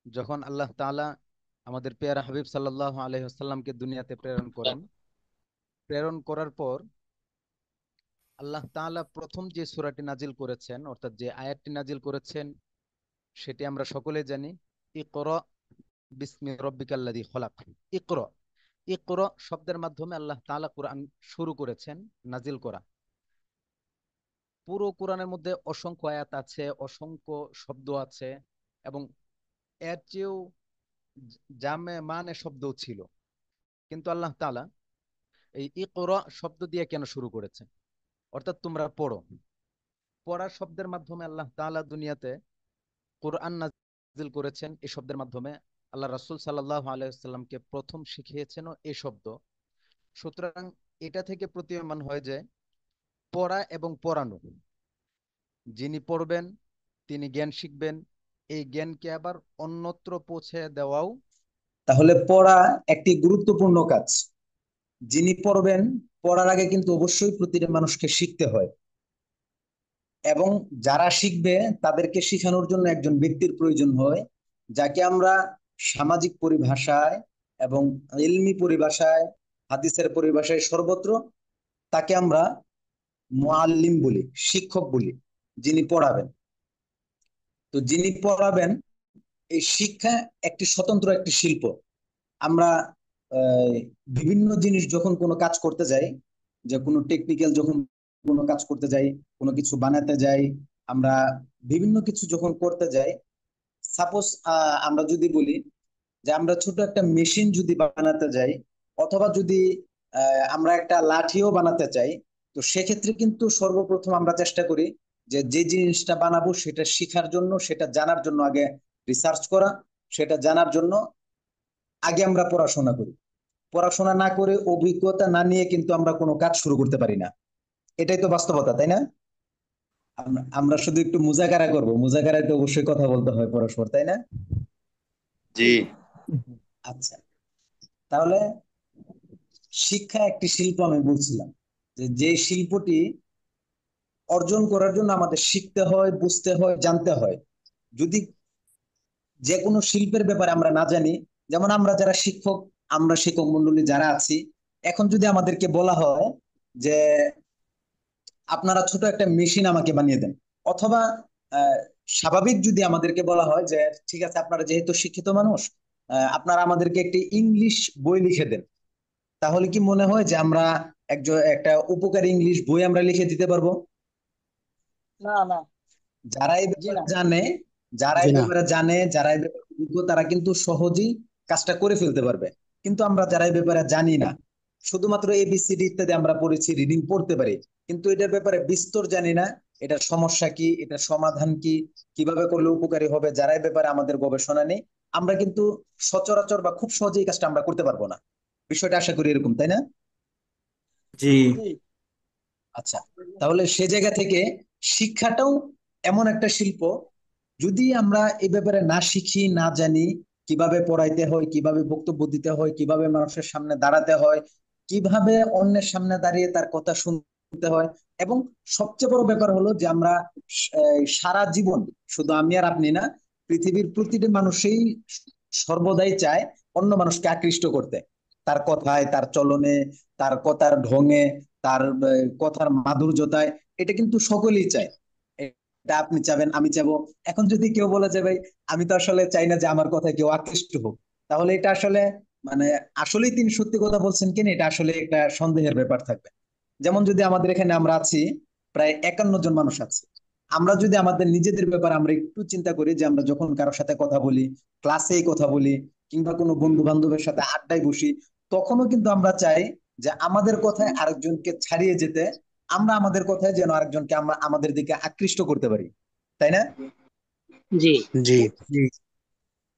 যখন আল্লাহ তাআলা আমাদের পেয়ারা হাবিব সাল্লাল্লাহু আলাইহি ওয়াসাল্লামকে দুনিয়াতে প্রেরণ করেন, প্রেরণ করার পর আল্লাহ তাআলা প্রথম যে সূরাটি নাজিল করেছেন, অর্থাৎ যে আয়াতটি নাজিল করেছেন, সেটি আমরা সকলেই জানি। ইকরা বিসমি রব্বিকাল্লাযী খলাক। ইকরা, ইকরা শব্দের মাধ্যমে আল্লাহ তাআলা কোরআন শুরু করেছেন নাজিল করা। পুরো কোরআনের মধ্যে অসংখ্য আয়াত আছে, অসংখ্য শব্দ আছে, এবং এর চেয়েও জামে মানে শব্দও ছিল। কিন্তু আল্লাহ তাআলা এই ইকরা শব্দ দিয়ে কেন শুরু করেছেন? অর্থাৎ তোমরা পড়ো। পড়ার শব্দের মাধ্যমে আল্লাহ তাআলা দুনিয়াতে কোরআন নাজিল করেছেন। এই শব্দের মাধ্যমে আল্লাহ রাসূল সাল্লাল্লাহু আলাইহি ওয়াসাল্লামকে প্রথম শিখিয়েছেন এই শব্দ। সুতরাং এটা থেকে প্রতীয়মান হয় যে পড়া এবং পড়ানো, যিনি পড়বেন তিনি জ্ঞান শিখবেন, এই জ্ঞানকে আবার অন্যত্র পৌঁছে দেওয়াও। তাহলে পড়া একটি গুরুত্বপূর্ণ কাজ। যিনি পড়বেন, পড়ার আগে কিন্তু অবশ্যই প্রতিটা মানুষকে শিখতে হয়, এবং যারা শিখবে তাদেরকে শিখানোর জন্য একজন ব্যক্তির প্রয়োজন হয়, যাকে আমরা সামাজিক পরিভাষায় এবং ইলমি পরিভাষায়, হাদিসের পরিভাষায় সর্বত্র তাকে আমরা মুআল্লিম বলি, শিক্ষক বলি, যিনি পড়াবেন। তো যিনি পড়াবেন, এই শিক্ষা একটি স্বতন্ত্র একটি শিল্প। আমরা আহ, বিভিন্ন জিনিস যখন কোনো কাজ করতে যাই, যে কোনো টেকনিক্যাল যখন কোনো কাজ করতে যাই, কোনো কিছু বানাতে যাই, আমরা বিভিন্ন কিছু যখন করতে যাই, সাপোজ আমরা যদি বলি যে আমরা ছোট একটা মেশিন যদি বানাতে যাই, অথবা যদি আমরা একটা লাঠিও বানাতে চাই, তো সেক্ষেত্রে কিন্তু সর্বপ্রথম আমরা চেষ্টা করি যে যে জিনিসটা বানাবো সেটা শিখার জন্য, সেটা জানার জন্য আগে রিসার্চ করা, সেটা জানার জন্য আগে আমরা পড়াশোনা করি। পড়াশোনা না করে, অভিজ্ঞতা না নিয়ে কিন্তু আমরা কোনো কাজ শুরু করতে পারি না। এটাই তো বাস্তবতা, তাই না? আমরা শুধু একটু মুজাকারা করব, মুজাকারায় তো অবশ্যই কথা বলতে হয় পরস্পর, তাই না? জি। আচ্ছা, তাহলে শিক্ষা একটি শিল্প, আমি বলছিলাম যে যে শিল্পটি অর্জন করার জন্য আমাদের শিখতে হয়, বুঝতে হয়, জানতে হয়। যদি যে কোনো শিল্পের ব্যাপারে আমরা না জানি, যেমন আমরা যারা শিক্ষক, আমরা শিক্ষক মন্ডলী যারা আছি, এখন যদি আমাদেরকে বলা হয় যে আপনারা ছোট একটা মেশিন আমাকে বানিয়ে দেন, অথবা আহ, স্বাভাবিক যদি আমাদেরকে বলা হয় যে ঠিক আছে, আপনারা যেহেতু শিক্ষিত মানুষ, আপনারা আমাদেরকে একটি ইংলিশ বই লিখে দেন, তাহলে কি মনে হয় যে আমরা একজন একটা উপকারী ইংলিশ বই আমরা লিখে দিতে পারবো? না না। যারা এই জি ব্যাপারে না। জানে, যারা জি এই না। ব্যাপারে জানে, যারা এই ব্যাপারে অভিজ্ঞ, তারা কিন্তু সহজেই কাজটা করে ফেলতে পারবে। কিন্তু আমরা যারা এই ব্যাপারে জানি না, শুধুমাত্র এবিসিডি ইত্যাদি আমরা পড়েছি, রিডিং পড়তে পারি, কিন্তু এটার ব্যাপারে বিস্তর জানি না। এটার সমস্যা কি, এটার সমাধান কি, কিভাবে করলে উপকারী হবে, যারা এই ব্যাপারে আমাদের গবেষণা নেই, আমরা কিন্তু সচরাচর বা খুব সহজেই কাজটা আমরা করতে পারবো না। বিষয়টা আশা করি এরকম, তাই না? জি। জি। আচ্ছা, তাহলে সে জায়গা থেকে শিক্ষাটাও এমন একটা শিল্প। যদি আমরা এই ব্যাপারে না শিখি, না জানি কিভাবে পড়াইতে হয়, কিভাবে বক্তব্য দিতে হয়, কিভাবে মানুষের সামনে দাঁড়াতে হয়, কিভাবে অন্যের সামনে দাঁড়িয়ে তার কথা শুনতে হয়, এবং সবচেয়ে বড় ব্যাপার হলো যে আমরা সারা জীবন, শুধু আমি আর আপনি না, পৃথিবীর প্রতিটি মানুষই সর্বদাই চায় অন্য মানুষকে আকৃষ্ট করতে, তার কথায়, তার চলনে, তার কথার ঢঙে, তার কথার মাধুর্যতায়। এটা কিন্তু সকলেই চায়। এটা আপনি চাবেন, আমি চাবো। এখন যদি কেউ বলে যে ভাই, আমি তো আসলে চাই না যে আমার কথায় কেউ আকৃষ্ট হোক, তাহলে এটা আসলে মানে আসলেই তিনি সত্যি কথা বলছেন কিনা, এটা আসলে একটা সন্দেহের ব্যাপার থাকবে। যেমন যদি আমাদের এখানে আমরা আছি প্রায় 51 জন মানুষ আছে, আমরা যদি আমাদের নিজেদের ব্যাপারে আমরা একটু চিন্তা করি, যে আমরা যখন কারোর সাথে কথা বলি, ক্লাসে কথা বলি, কিংবা কোনো বন্ধু বান্ধবের সাথে আড্ডায় বসি, তখনও কিন্তু আমরা চাই যে আমাদের কথায় আরেকজনকে ছাড়িয়ে যেতে, আমরা আমাদের কথায় যেন আরেকজনকে আমরা আমাদের দিকে আকৃষ্ট করতে পারি, তাই না? জি। জি। জি।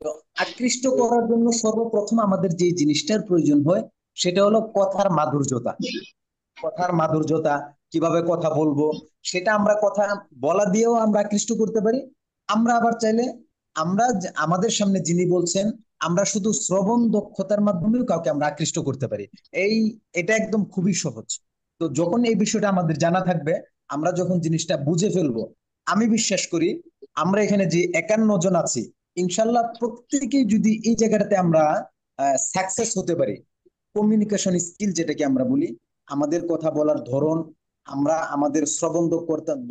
তো আকৃষ্ট করার জন্য সর্বপ্রথম আমাদের যে জিনিসটার প্রয়োজন হয়, সেটা হলো কথার মাধুর্যতা। কথার মাধুর্যতা, কিভাবে কথা বলবো, সেটা আমরা কথা বলা দিয়েও আমরা আকৃষ্ট করতে পারি। আমরা আবার চাইলে আমরা আমাদের সামনে যিনি বলছেন, আমরা শুধু শ্রবণ দক্ষতার মাধ্যমেও কাউকে আমরা আকৃষ্ট করতে পারি। এই এটা একদম খুবই সহজ। তো যখন এই বিষয়টা আমাদের জানা থাকবে, আমরা যখন জিনিসটা বুঝে ফেলবো, আমি বিশ্বাস করি আমরা এখানে যে 51 জন আছি, ইনশাল্লাহ প্রত্যেকেই যদি এই জায়গাটাতে আমরা সাকসেস হতে পারি, কমিউনিকেশন স্কিল যেটাকে আমরা বলি, আমাদের কথা বলার ধরন, আমরা আমাদের শ্রবণ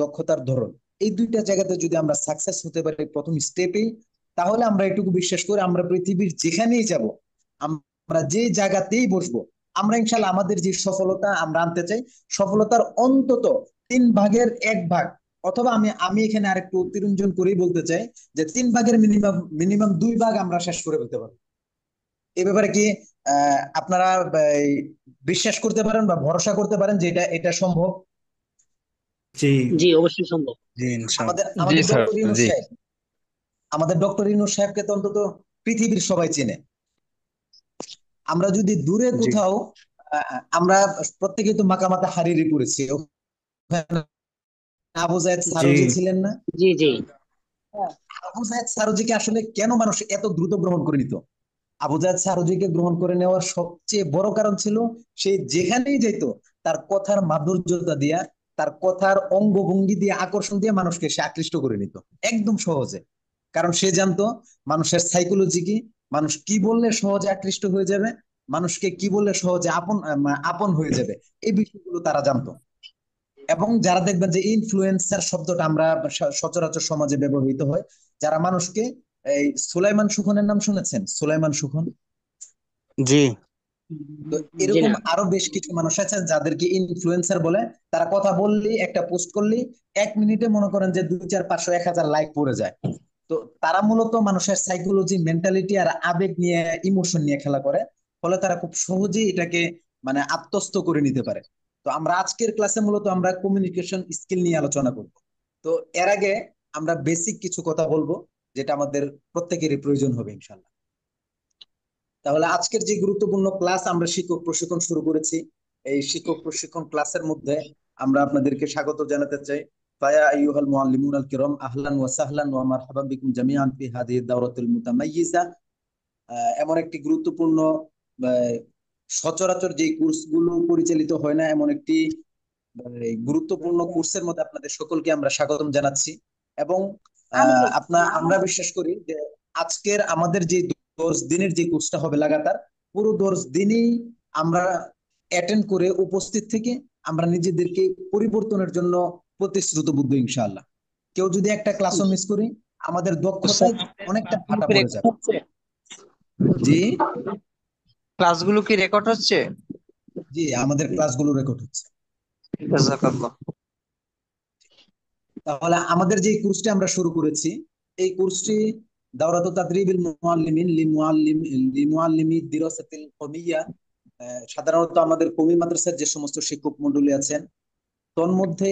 দক্ষতার ধরন, এই দুইটা জায়গাতে যদি আমরা সাকসেস হতে পারি প্রথম স্টেপেই, তাহলে আমরা এটুকু বিশ্বাস করি আমরা পৃথিবীর যেখানেই যাব, আমরা যে জায়গাতেই বসবো, আমরা ইনশাল্লাহ আমাদের যে সফলতা আমরা আনতে চাই, সফলতার অন্তত 3/1 ভাগ, অথবা আমি আমি এখানে আরেকটু অতিরঞ্জন করেই বলতে চাই যে 3 ভাগের মিনিমাম মিনিমাম 2 ভাগ আমরা শেষ করে ফেলতে পারবো। এ ব্যাপারে কি আপনারা এই, বিশ্বাস করতে পারেন বা ভরসা করতে পারেন যে এটা এটা সম্ভব? জি জি, অবশ্যই সম্ভব। জি ইনশাআল্লাহ। আমাদের জি আমাদের স্যার, ডক্টর ইউনূস জি। সাহেব, আমাদের ডক্টর ইউনূস সাহেবকে তো অন্তত পৃথিবীর সবাই চেনে। আমরা যদি দূরে জি কোথাও আমরা প্রত্যেকে তো মাকামাতা হারিরি পড়েছি, ওখানে আবু জায়েদ জি সারোজি ছিলেন না? জি জি। হ্যাঁ, আবু জায়েদ সারোজিকে আসলে কেন মানুষ এত দ্রুত গ্রহণ করে নিত? আবু জাহেদ সারোজিকে গ্রহণ করে নেওয়ার সবচেয়ে বড় কারণ ছিল সে যেখানেই যেত তার কথার মাধুর্যতা দিয়া, তার কথার অঙ্গভঙ্গি দিয়ে, আকর্ষণ দিয়ে মানুষকে সে আকৃষ্ট করে নিত একদম সহজে। কারণ সে জানতো মানুষের সাইকোলজি কি, মানুষ কি বললে সহজে আকৃষ্ট হয়ে যাবে, মানুষকে কি বললে সহজে আপন আপন হয়ে যাবে, এই বিষয়গুলো তারা জানতো। এবং যারা দেখবেন যে ইনফ্লুয়েন্সার শব্দটা আমরা সচরাচর সমাজে ব্যবহৃত হয়, যারা মানুষকে, এই সুলাইমান সুখনের নাম শুনেছেন? সুলাইমান সুখন। জি তো জি এরকম না। আরো বেশ কিছু মানুষ আছেন যাদেরকে ইনফ্লুয়েন্সার বলে। তারা কথা বললেই, একটা পোস্ট করলেই 1 মিনিটে মনে করেন যে 2, 4, 500, 1,000 লাইক পড়ে যায়। তো তারা মূলত মানুষের সাইকোলজি, মেন্টালিটি আর আবেগ নিয়ে, ইমোশন নিয়ে খেলা করে। ফলে তারা খুব সহজেই এটাকে মানে আত্মস্থ করে নিতে পারে। তো আমরা আজকের ক্লাসে মূলত আমরা কমিউনিকেশন স্কিল নিয়ে আলোচনা করব। তো এর আগে আমরা বেসিক কিছু কথা বলবো, যেটা আমাদের প্রত্যেকেরই প্রয়োজন হবে ইনশাল্লাহ। তাহলে আজকের যে গুরুত্বপূর্ণ ক্লাস, আমরা শিক্ষক প্রশিক্ষণ শুরু করেছি। এই শিক্ষক প্রশিক্ষণ ক্লাসের মধ্যে আমরা আপনাদেরকে স্বাগত জানাতে চাই। ফায়া আইয়ুহাল মুআল্লিমুন আল কিরাম, আহলান ওয়া সাহলান ওয়া মারহাবান বিকুম জামিআন ফি হাদিহি দাওরাতুল মুতামাইয়িজা। এমন একটি গুরুত্বপূর্ণ, আহ, সচরাচর যে কোর্স গুলো পরিচালিত হয় না, এমন একটি গুরুত্বপূর্ণ কোর্সের মধ্যে আপনাদের সকলকে আমরা স্বাগতম জানাচ্ছি। এবং আমরা বিশ্বাস করি যে আজকের আমাদের যে 10 দিনের যে কোর্সটা হবে লাগাতার, পুরো 10 দিনই আমরা অ্যাটেন্ড করে উপস্থিত থেকে আমরা নিজেদেরকে পরিবর্তনের জন্য প্রতিশ্রুতবদ্ধ ইনশাআল্লাহ। কেউ যদি একটা ক্লাসও মিস করি, আমাদের দক্ষতায় অনেকটা ভাটা পড়ে যাবে। জি ক্লাসগুলো কি রেকর্ড হচ্ছে? জি, আমাদের ক্লাসগুলো রেকর্ড হচ্ছে। জাযাকাল্লাহ। তাহলে আমাদের যে কোর্সটি আমরা শুরু করেছি, এই কোর্সটি দাওরাতু তাদরিবিল মুআল্লিমিন লিমুআল্লিমি দিরাসাতিল কওমিয়্যা। সাধারণত আমাদের কওমি মাদ্রাসার যে সমস্ত শিক্ষক মণ্ডলী আছেন, তন্মধ্যে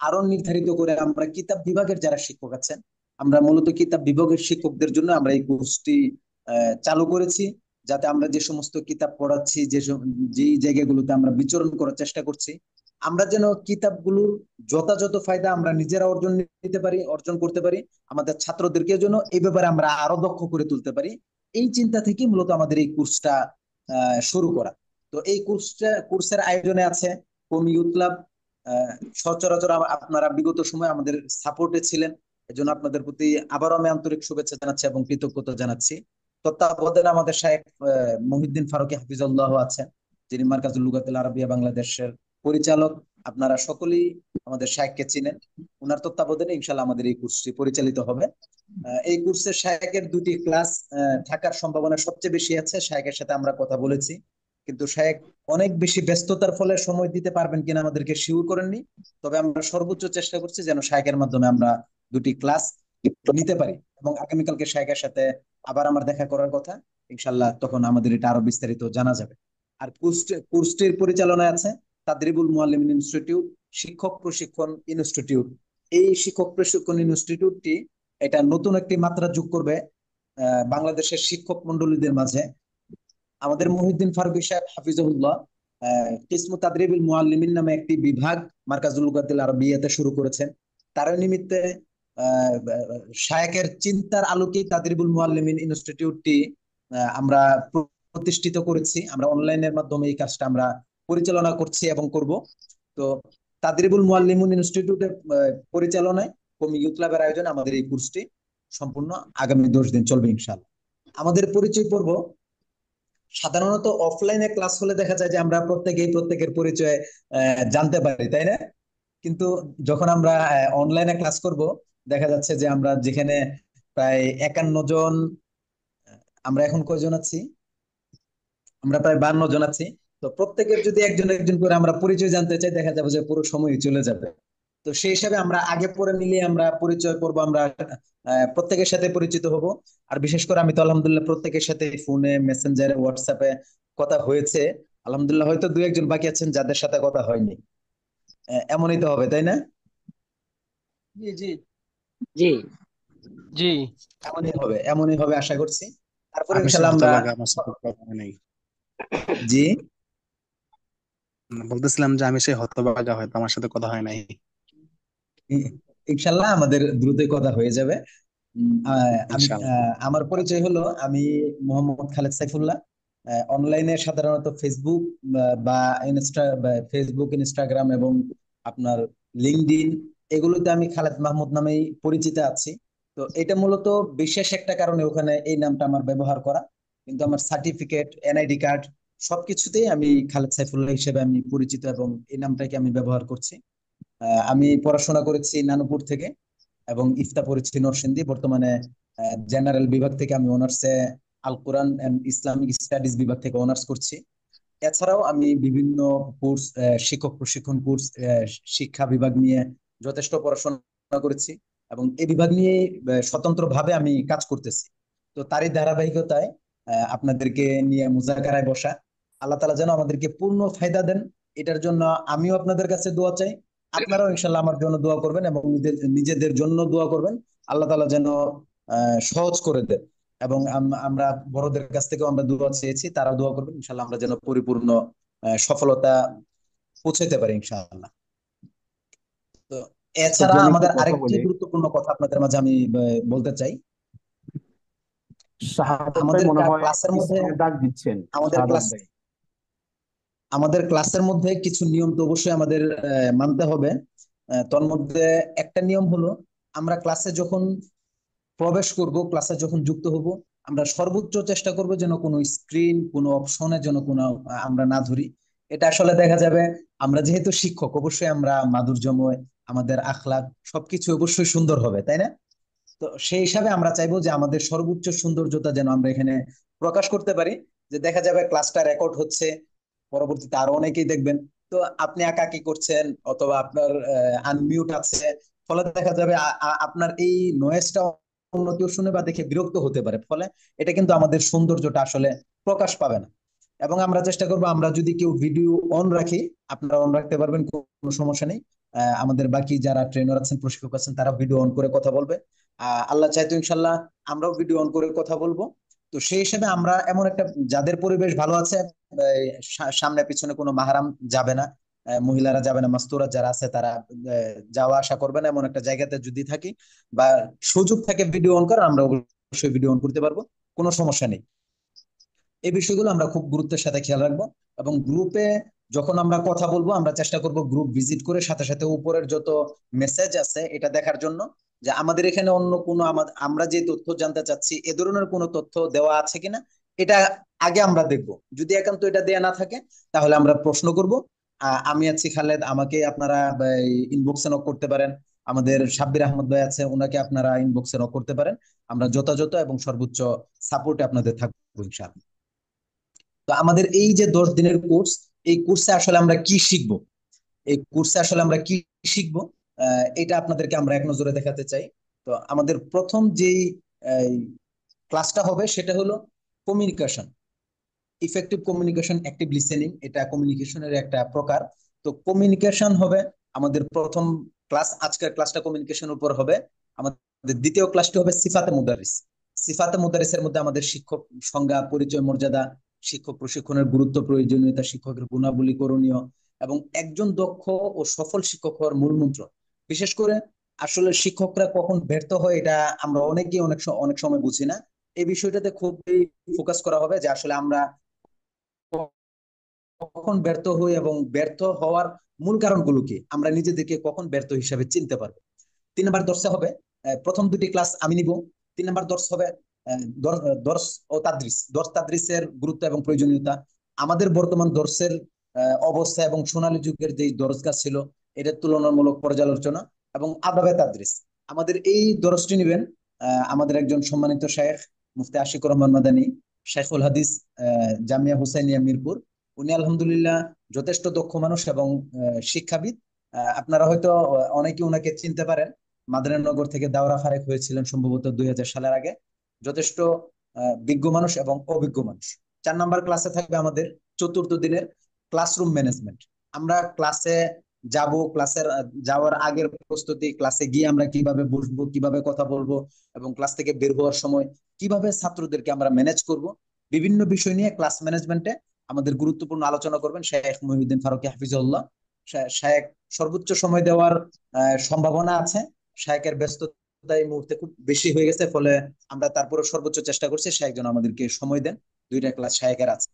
আরো নির্ধারিত করে আমরা কিতাব বিভাগের যারা শিক্ষক আছেন, আমরা মূলত কিতাব বিভাগের শিক্ষকদের জন্য আমরা এই কোর্সটি চালু করেছি, যাতে আমরা যে সমস্ত কিতাব পড়াচ্ছি, যে জায়গাগুলোতে আমরা বিচরণ করার চেষ্টা করছি, আমরা যেন কিতাবগুলোর যথাযথ ফায়দা আমরা নিজেরা অর্জন করতে পারি, আমাদের ছাত্রদেরকে যেন এই ব্যাপারে আমরা আরো দক্ষ করে তুলতে পারি। এই চিন্তা থেকে মূলত আমাদের এই কোর্সটা শুরু করা। তো এই কোর্সের আয়োজনে আছে কওমি ইউথ ক্লাব। সচরাচর আপনারা বিগত সময় আমাদের সাপোর্টে ছিলেন, এজন্য আপনাদের প্রতি আবারও আমি আন্তরিক শুভেচ্ছা জানাচ্ছি এবং কৃতজ্ঞতা জানাচ্ছি। তত্ত্বাবধানে আমাদের শায়েখ মহিউদ্দিন ফারুকী হাফিজাল্লাহ আছেন, যিনি মারকাজুল লুগাতুল আরবিয়া বাংলাদেশের পরিচালক। আপনারা সকলেই আমাদের শায়েখকে চিনেন। ওনার তত্ত্বাবধানে ইনশাল্লাহ আমাদের এই কোর্সটি পরিচালিত হবে। এই কোর্সের শায়েখের 2টি ক্লাস থাকার সম্ভাবনা সবচেয়ে বেশি আছে। শায়েখের সাথে আমরা কথা বলেছি, কিন্তু শায়েখ অনেক বেশি ব্যস্ততার ফলে সময় দিতে পারবেন কিনা আমাদেরকে শিওর করেননি। তবে আমরা সর্বোচ্চ চেষ্টা করছি যেন শায়েখের মাধ্যমে আমরা 2টি ক্লাস নিতে পারি। এবং আগামীকালকে শায়েখের সাথে আবার আমার দেখা করার কথা, ইনশাল্লাহ তখন আমাদের এটা আরো বিস্তারিত জানা যাবে। আর কোর্সটির পরিচালনায় আছে তাদরিবুল মুআল্লিমিন ইনস্টিটিউট, শিক্ষক প্রশিক্ষণ ইনস্টিটিউট। এই শিক্ষক প্রশিক্ষণ ইনস্টিটিউটটি এটা নতুন একটি মাত্রা যোগ করবে বাংলাদেশের শিক্ষক মন্ডলীদের মাঝে। আমাদের মহিউদ্দিন ফারুকী সাহেব হাফিজাহুল্লাহ কিসমু তাদরিবিল মুআল্লিমিন নামে একটি বিভাগ মারকাজুল লুগাতিল আরবিয়াতে শুরু করেছেন। তার নিমিত্তে শায়েখের চিন্তার আলোকেই তাদরিবুল মুআল্লিমিন ইনস্টিটিউটটি আমরা প্রতিষ্ঠিত করেছি। আমরা অনলাইনের মাধ্যমে এই কাজটা আমরা পরিচালনা করছি এবং করব। তো তাদরিবুল মুআল্লিমিন ইনস্টিটিউটের পরিচালনায় কওমি ইউথ ক্লাবের আয়োজনে আমাদের এই কোর্সটি সম্পূর্ণ আগামী 10 দিন চলবে ইনশাআল্লাহ। আমাদের পরিচয় পর্ব সাধারণত অফলাইনে ক্লাস হলে দেখা যায় যে আমরা প্রত্যেকেই প্রত্যেকের পরিচয় জানতে পারি, তাই না? কিন্তু যখন আমরা অনলাইনে ক্লাস করব, দেখা যাচ্ছে যে আমরা যেখানে প্রায় 51 জন, আমরা এখন কয়জন আছি? আমরা প্রায় 52 জন আছি। তো প্রত্যেকের যদি একজন একজন করে আমরা পরিচয় জানতে চাই, দেখা যাবে যে পুরো সময় চলে যাবে। তো সেই হিসাবে আমরা আগে পরে মিলিয়ে আমরা পরিচয় করব, আমরা প্রত্যেকের সাথে পরিচিত হব। আর বিশেষ করে আমি তো আলহামদুলিল্লাহ প্রত্যেকের সাথে ফোনে, মেসেঞ্জারে, হোয়াটসঅ্যাপে কথা হয়েছে। আলহামদুলিল্লাহ হয়তো 2-1 জন বাকি আছেন যাদের সাথে কথা হয়নি। এমনই তো হবে, তাই না? জি জি জি। জি। এমনই হবে আশা করছি। তারপরে আমি সে ইনশাল্লাহ আমরা, হতভাগা, আমার সাথে কথা হয় নাই। জি, বলতেছিলাম যে আমি সেই হতভাগা, হয়তো আমার সাথে কথা হয় নাই। ইনশাল্লাহ আমাদের দ্রুতই কথা হয়ে যাবে। ইনশাআল্লাহ। আমার পরিচয় হলো, আমি মোহাম্মদ খালেদ সাইফুল্লাহ। অনলাইনে সাধারণত ফেসবুক বা ফেসবুক, ইনস্টাগ্রাম এবং আপনার লিঙ্কডইন, এগুলোতে আমি খালেদ মাহমুদ নামেই পরিচিত আছি। তো এটা মূলত বিশেষ একটা কারণে ওখানে এই নামটা আমার ব্যবহার করা, কিন্তু আমার সার্টিফিকেট, এনআইডি কার্ড সবকিছুতেই আমি খালেদ সাইফুল্লাহ হিসেবে আমি পরিচিত এবং এই নামটাকে আমি ব্যবহার করছি। আমি পড়াশোনা করেছি নানুপুর থেকে এবং ইফতা পড়েছি নরসিংদী। বর্তমানে জেনারেল বিভাগ থেকে আমি অনার্সে আল কোরআন এন্ড ইসলামিক স্টাডিজ বিভাগ থেকে অনার্স করছি। এছাড়াও আমি বিভিন্ন কোর্স, শিক্ষক প্রশিক্ষণ কোর্স, শিক্ষা বিভাগ নিয়ে যথেষ্ট পড়াশোনা করেছি এবং এই বিভাগ নিয়ে স্বতন্ত্র ভাবে আমি কাজ করতেছি। তো তারই ধারাবাহিকতায় আপনাদেরকে নিয়ে মুজাকারায় বসা। আল্লাহ তাআলা যেন আমাদেরকে পূর্ণ ফায়দা দেন, এটার জন্য আমিও আপনাদের কাছে দোয়া চাই। আপনারাও ইনশাল্লাহ আমার জন্য দোয়া করবেন এবং নিজেদের জন্য দোয়া করবেন। আল্লাহ তাআলা যেন সহজ করে দেন। এবং আমরা বড়দের কাছ থেকেও আমরা দোয়া চেয়েছি, তারা দোয়া করবেন ইনশাল্লাহ আমরা যেন পরিপূর্ণ সফলতা পৌঁছাতে পারি ইনশাআল্লাহ। তো আচ্ছা, এছাড়া যে আমি একটু আমাদের কথা আরেকটি বলি। গুরুত্বপূর্ণ কথা আপনাদের মাঝে আমি বলতে চাই। শাহাদাত ভাই আমাদের মনে হয় ক্লাসের মধ্যে স্ক্রিনে ডাক দিচ্ছেন। আমাদের শাহাদাত ক্লাস ভাই। আমাদের ক্লাসের মধ্যে কিছু নিয়ম তো অবশ্যই আমাদের মানতে হবে। তন্মধ্যে একটা নিয়ম হলো, আমরা ক্লাসে যখন প্রবেশ করব, ক্লাসে যখন যুক্ত হব, আমরা সর্বোচ্চ চেষ্টা করব যেন কোনো স্ক্রিন, কোনো অপশনে যেন কোনো আমরা না ধরি। এটা আসলে দেখা যাবে, আমরা যেহেতু শিক্ষক, অবশ্যই আমরা মাধুর্যময়, আমাদের আখলাক সবকিছু অবশ্যই সুন্দর হবে, তাই না? তো সেই হিসাবে আমরা চাইবো যে আমাদের সর্বোচ্চ সৌন্দর্যতা যেন আমরা এখানে প্রকাশ করতে পারি। যে দেখা যাবে ক্লাসটা রেকর্ড হচ্ছে, পরবর্তীতে আরো অনেকেই দেখবেন। তো আপনি একা কি করছেন, অথবা আপনার আনমিউট আছে, ফলে দেখা যাবে আপনার এই নয়েজটা অন্য কেউ শুনে বা দেখে বিরক্ত হতে পারে। ফলে এটা কিন্তু আমাদের সৌন্দর্যটা আসলে প্রকাশ পাবে না। এবং আমরা চেষ্টা করবো, আমরা যদি কেউ ভিডিও অন রাখি, আপনারা অন রাখতে পারবেন, কোনো সমস্যা নেই। আমাদের বাকি যারা ট্রেনার আছেন, প্রশিক্ষক আছেন, তারা ভিডিও অন করে কথা বলবে। আল্লাহ চাইতো ইনশাল্লাহ আমরাও ভিডিও অন করে কথা বলবো। তো সেই হিসেবে আমরা এমন একটা, যাদের পরিবেশ ভালো আছে, সামনে পিছনে কোনো মাহারাম যাবে না, মহিলারা যাবে না, মাস্তুরা যারা আছে তারা যাওয়া আসা করবে না, এমন একটা জায়গাতে যদি থাকি বা সুযোগ থাকে ভিডিও অন করার, আমরা অবশ্যই ভিডিও অন করতে পারবো, কোনো সমস্যা নেই। এই বিষয়গুলো আমরা খুব গুরুত্বের সাথে খেয়াল রাখবো। এবং গ্রুপে যখন আমরা কথা বলবো, আমরা চেষ্টা করব গ্রুপ ভিজিট করে সাথে সাথে উপরের যত মেসেজ আছে এটা দেখার জন্য, যে আমাদের এখানে অন্য কোনো আমরা যে তথ্য জানতে চাচ্ছি এ ধরনের কোনো তথ্য দেওয়া আছে কিনা, এটা আগে আমরা দেখব। যদি একান্ত এটা দেয়া না থাকে, তাহলে আমরা প্রশ্ন করব। আমি আছি খালেদ, আমাকে আপনারা ইনবক্সে নক করতে পারেন। আমাদের সাব্বির আহমদ ভাই আছে, ওনাকে আপনারা ইনবক্সে নক করতে পারেন। আমরা যথাযথ এবং সর্বোচ্চ সাপোর্টে আপনাদের থাকবো ইনশাআল্লাহ। তো আমাদের এই যে 10 দিনের কোর্স, এই কোর্সে আসলে আমরা কি শিখবো, এই কোর্সে আসলে আমরা কি শিখবো, এটা আপনাদেরকে আমরা এক নজরে দেখাতে চাই। তো আমাদের প্রথম যেই ক্লাসটা হবে সেটা হলো communication, effective communication, active listening, এটা কমিউনিকেশনের একটা প্রকার। তো কমিউনিকেশন হবে আমাদের প্রথম ক্লাস। আজকের ক্লাসটা কমিউনিকেশনের উপর হবে। আমাদের দ্বিতীয় ক্লাসটি হবে সিফাতে মুদারিস। সিফাতে মুদারিসের মধ্যে আমাদের শিক্ষক সংজ্ঞা, পরিচয়, মর্যাদা, শিক্ষক প্রশিক্ষণের গুরুত্ব, প্রয়োজনীয়তা, শিক্ষকের গুণাবলী, করণীয় এবং একজন দক্ষ ও সফল শিক্ষক হওয়ার মূল মন্ত্র। বিশেষ করে আসলে শিক্ষকরা কখন ব্যর্থ হয় এটা আমরা অনেকেই অনেক সময় বুঝি না। এই বিষয়টাতে খুবই ফোকাস করা হবে, যে আসলে আমরা কখন ব্যর্থ হই এবং ব্যর্থ হওয়ার মূল কারণগুলো কি, আমরা নিজেদেরকে কখন ব্যর্থ হিসাবে চিনতে পারবো। 3 নাম্বার দর্শে হবে, প্রথম 2টি ক্লাস আমি নিব, 3 নম্বর দর্শ হবে দর্শ ও তাদরিস, দর্শ তাদরিসের গুরুত্ব এবং প্রয়োজনীয়তা, আমাদের বর্তমান দর্শের অবস্থা এবং সোনালী যুগের যে দরজগাহ ছিল এটার তুলনামূলক পর্যালোচনা, এবং আদাবে তাদরিস। আমাদের এই দর্শটি নেবেন আমাদের একজন সম্মানিত শেখ মুফতি আশিকুর রহমান মাদানী, শেখুল হাদিস জামিয়া হুসাইনিয়া মিরপুর। উনি আলহামদুলিল্লাহ যথেষ্ট দক্ষ মানুষ এবং শিক্ষাবিদ। আপনারা হয়তো অনেকে উনাকে চিনতে পারেন, মাদারীনগর থেকে দাওরা ফারেক হয়েছিলেন সম্ভবত 2000 সালের আগে। যথেষ্ট বিজ্ঞ মানুষ এবং অভিজ্ঞ মানুষ। 4 নম্বর ক্লাসে থাকবে আমাদের চতুর্থ দিনের ক্লাসরুম ম্যানেজমেন্ট। আমরা ক্লাসে যাব, ক্লাসের যাওয়ার আগের প্রস্তুতি, ক্লাসে গিয়ে আমরা কিভাবে বসবো, কিভাবে কথা বলবো, এবং ক্লাস থেকে বের হওয়ার সময় কিভাবে ছাত্রদেরকে আমরা ম্যানেজ করব, বিভিন্ন বিষয় নিয়ে ক্লাস ম্যানেজমেন্টে আমাদের গুরুত্বপূর্ণ আলোচনা করবেন শেখ মহিউদ্দিন ফারুকী হাফিজাহুল্লাহ। শেখ সর্বোচ্চ সময় দেওয়ার সম্ভাবনা আছে। শেখের ব্যস্ততা এই মুহূর্তে খুব বেশি হয়ে গেছে, ফলে আমরা তারপরে সর্বোচ্চ চেষ্টা করছি শেখ যেন আমাদেরকে সময় দেন। 2টা ক্লাস শেখের আছে।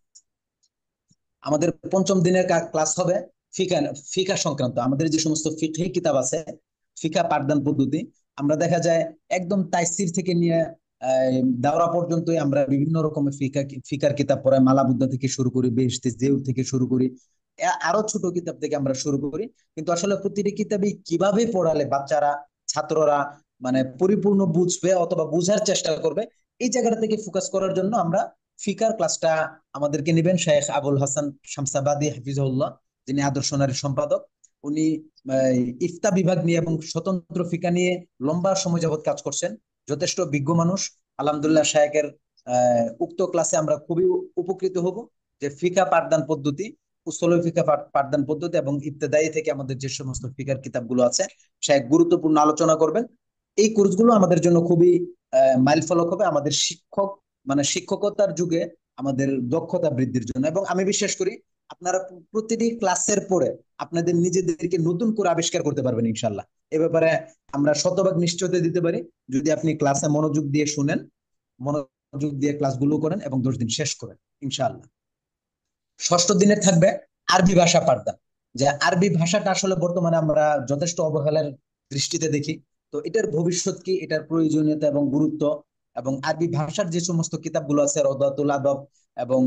আমাদের পঞ্চম দিনের ক্লাস হবে ফিকা, ফিকা সংক্রান্ত আমাদের যে সমস্ত ফিকহি কিতাব আছে, ফিকা পাঠদান পদ্ধতি। আমরা দেখা যায় একদম তাইসির থেকে নিয়ে দাওরা পর্যন্তই আমরা বিভিন্ন রকমের ফিকার কিতাব পড়াই, মালাবুদ্দা থেকে শুরু করি, বেহেশতে জেউ থেকে শুরু করি, আরো ছোট কিতাব থেকে আমরা শুরু করি। কিন্তু আসলে প্রতিটি কিতাবই কিভাবে পড়ালে বাচ্চারা, ছাত্ররা মানে পরিপূর্ণ বুঝবে অথবা বুঝার চেষ্টা করবে, এই জায়গাটা থেকে ফোকাস করার জন্য আমরা ফিকার ক্লাসটা আমাদেরকে নেবেন শেখ আবুল হাসান শামসাবাদী হাফিজাহুল্লাহ, যিনি আদর্শ নারী সম্পাদক। উনি ইফতা বিভাগ নিয়ে এবং স্বতন্ত্র ফিকা নিয়ে লম্বা সময় যাবত কাজ করছেন, যথেষ্ট বিজ্ঞ মানুষ। আলহামদুলিল্লাহ শেখের উক্ত ক্লাসে আমরা খুবই উপকৃত হব, যে ফিকা পাঠদান পদ্ধতি, উসুল ফিকা পাঠদান পদ্ধতি এবং ইবতেদায়ী থেকে আমাদের যে সমস্ত ফিকার কিতাবগুলো আছে শেখ গুরুত্বপূর্ণ আলোচনা করবেন। এই কোর্সগুলো আমাদের জন্য খুবই মাইল ফলক হবে আমাদের শিক্ষক মানে শিক্ষকতার যুগে আমাদের দক্ষতা বৃদ্ধির জন্য। এবং আমি বিশ্বাস করি আপনারা প্রতিটি ক্লাসের পরে আপনাদের নিজেদেরকে নতুন করে আবিষ্কার করতে পারবেন ইনশাল্লাহ। এ ব্যাপারে আমরা শতভাগ নিশ্চয়তা দিতে পারি, যদি আপনি ক্লাসে মনোযোগ দিয়ে শুনেন, মনোযোগ দিয়ে ক্লাসগুলো করেন এবং 10 দিন শেষ করেন ইনশাআল্লাহ। ষষ্ঠ দিনে থাকবে আরবি ভাষা পাঠদান। যে আরবি ভাষাটা আসলে বর্তমানে আমরা যথেষ্ট অবহেলার দৃষ্টিতে দেখি, তো এটার ভবিষ্যৎ কি, এটার প্রয়োজনীয়তা এবং গুরুত্ব, এবং আরবি ভাষার যে সমস্ত কিতাবগুলো আছে রওদাতুল আদব এবং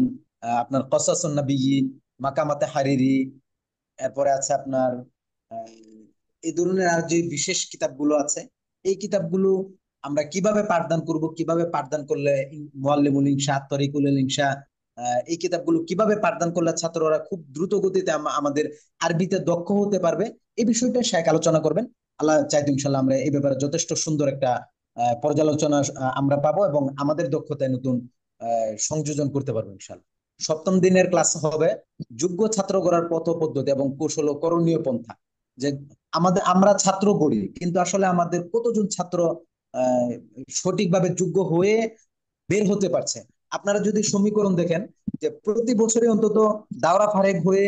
আপনার কসাসুন নবিয়্যিন, মাকামাতে হারিরি, এরপরে আছে আপনার এই ধরনের আর যে বিশেষ কিতাবগুলো আছে, এই কিতাবগুলো আমরা কিভাবে পাঠদান করব, কিভাবে পাঠদান করলে মুআল্লিমুল ইনশা, তরিকুল ইনশা, এই কিতাবগুলো কিভাবে পাঠদান করলে ছাত্ররা খুব দ্রুত গতিতে আমাদের আরবিতে দক্ষ হতে পারবে, এই বিষয়টা শেখ আলোচনা করবেন। আল্লাহ চাইতো ইনশাল্লাহ আমরা এই ব্যাপারে যথেষ্ট সুন্দর একটা পর্যালোচনা আমরা পাবো এবং আমাদের দক্ষতায় নতুন সংযোজন করতে পারবো ইনশাল্লাহ। সপ্তম দিনের ক্লাস হবে যোগ্য ছাত্র গড়ার পথ পদ্ধতি এবং কৌশল ও করণীয় পন্থা। যে আমরা ছাত্র গড়ি, কিন্তু আসলে আমাদের কতজন ছাত্র আহ সঠিকভাবে যোগ্য হয়ে বের হতে পারছে। আপনারা যদি সমীকরণ দেখেন যে প্রতি বছরে অন্তত দাওরা ফারেক হয়ে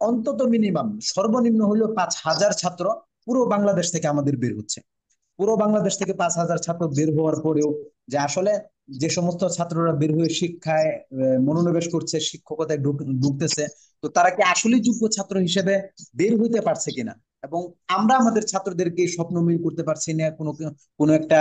অন্তত মিনিমাম সর্বনিম্ন হলেও 5000 ছাত্র পুরো বাংলাদেশ থেকে আমাদের বের হচ্ছে। পুরো বাংলাদেশ থেকে 5000 ছাত্র বের হওয়ার পরেও যে আসলে যে সমস্ত ছাত্ররা বের হয়ে শিক্ষায় মনোনিবেশ করছে, শিক্ষকতায় ঢুকতেছে, তো তারা কি আসলে যোগ্য ছাত্র হিসেবে বের হইতে পারছে কিনা, এবং আমরা আমাদের ছাত্রদেরকে স্বপ্নময় করতে পারছি না, কোনো একটা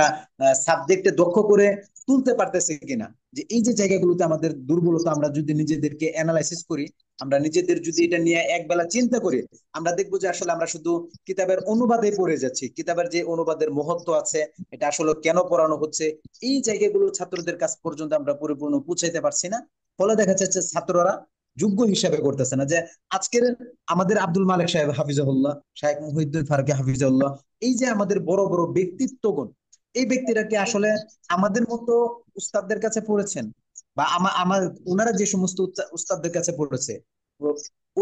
সাবজেক্টে দক্ষ করে তুলতে পারতেছে কিনা, যে এই যে জায়গাগুলোতে আমাদের দুর্বলতা, আমরা যদি নিজেদেরকে অ্যানালাইসিস করি, আমরা নিজেদের যদি এটা নিয়ে একবেলা চিন্তা করি, আমরা দেখবো যে আসলে আমরা শুধু কিতাবের অনুবাদে পড়ে যাচ্ছি। কিতাবের যে অনুবাদের মহত্ব আছে, এটা আসলে কেন পড়ানো হচ্ছে, এই জায়গাগুলো ছাত্রদের কাছ পর্যন্ত আমরা পরিপূর্ণ পৌঁছাইতে পারছি না। ফলে দেখা যাচ্ছে ছাত্ররা যোগ্য হিসাবে করতেছে না। যে আজকের আমাদের আব্দুল মালিক সাহেব হাফিজাহুল্লাহ, শাইখ মুহিউদ্দিন ফারুকী হাফিজাহুল্লাহ, এই যে আমাদের বড় বড় ব্যক্তিত্বগণ, এই ব্যক্তিরা কি আসলে আমাদের মতো উস্তাদদের কাছে পড়েছেন, বা আমার ওনারা যে সমস্ত উস্তাদদের কাছে পড়েছে,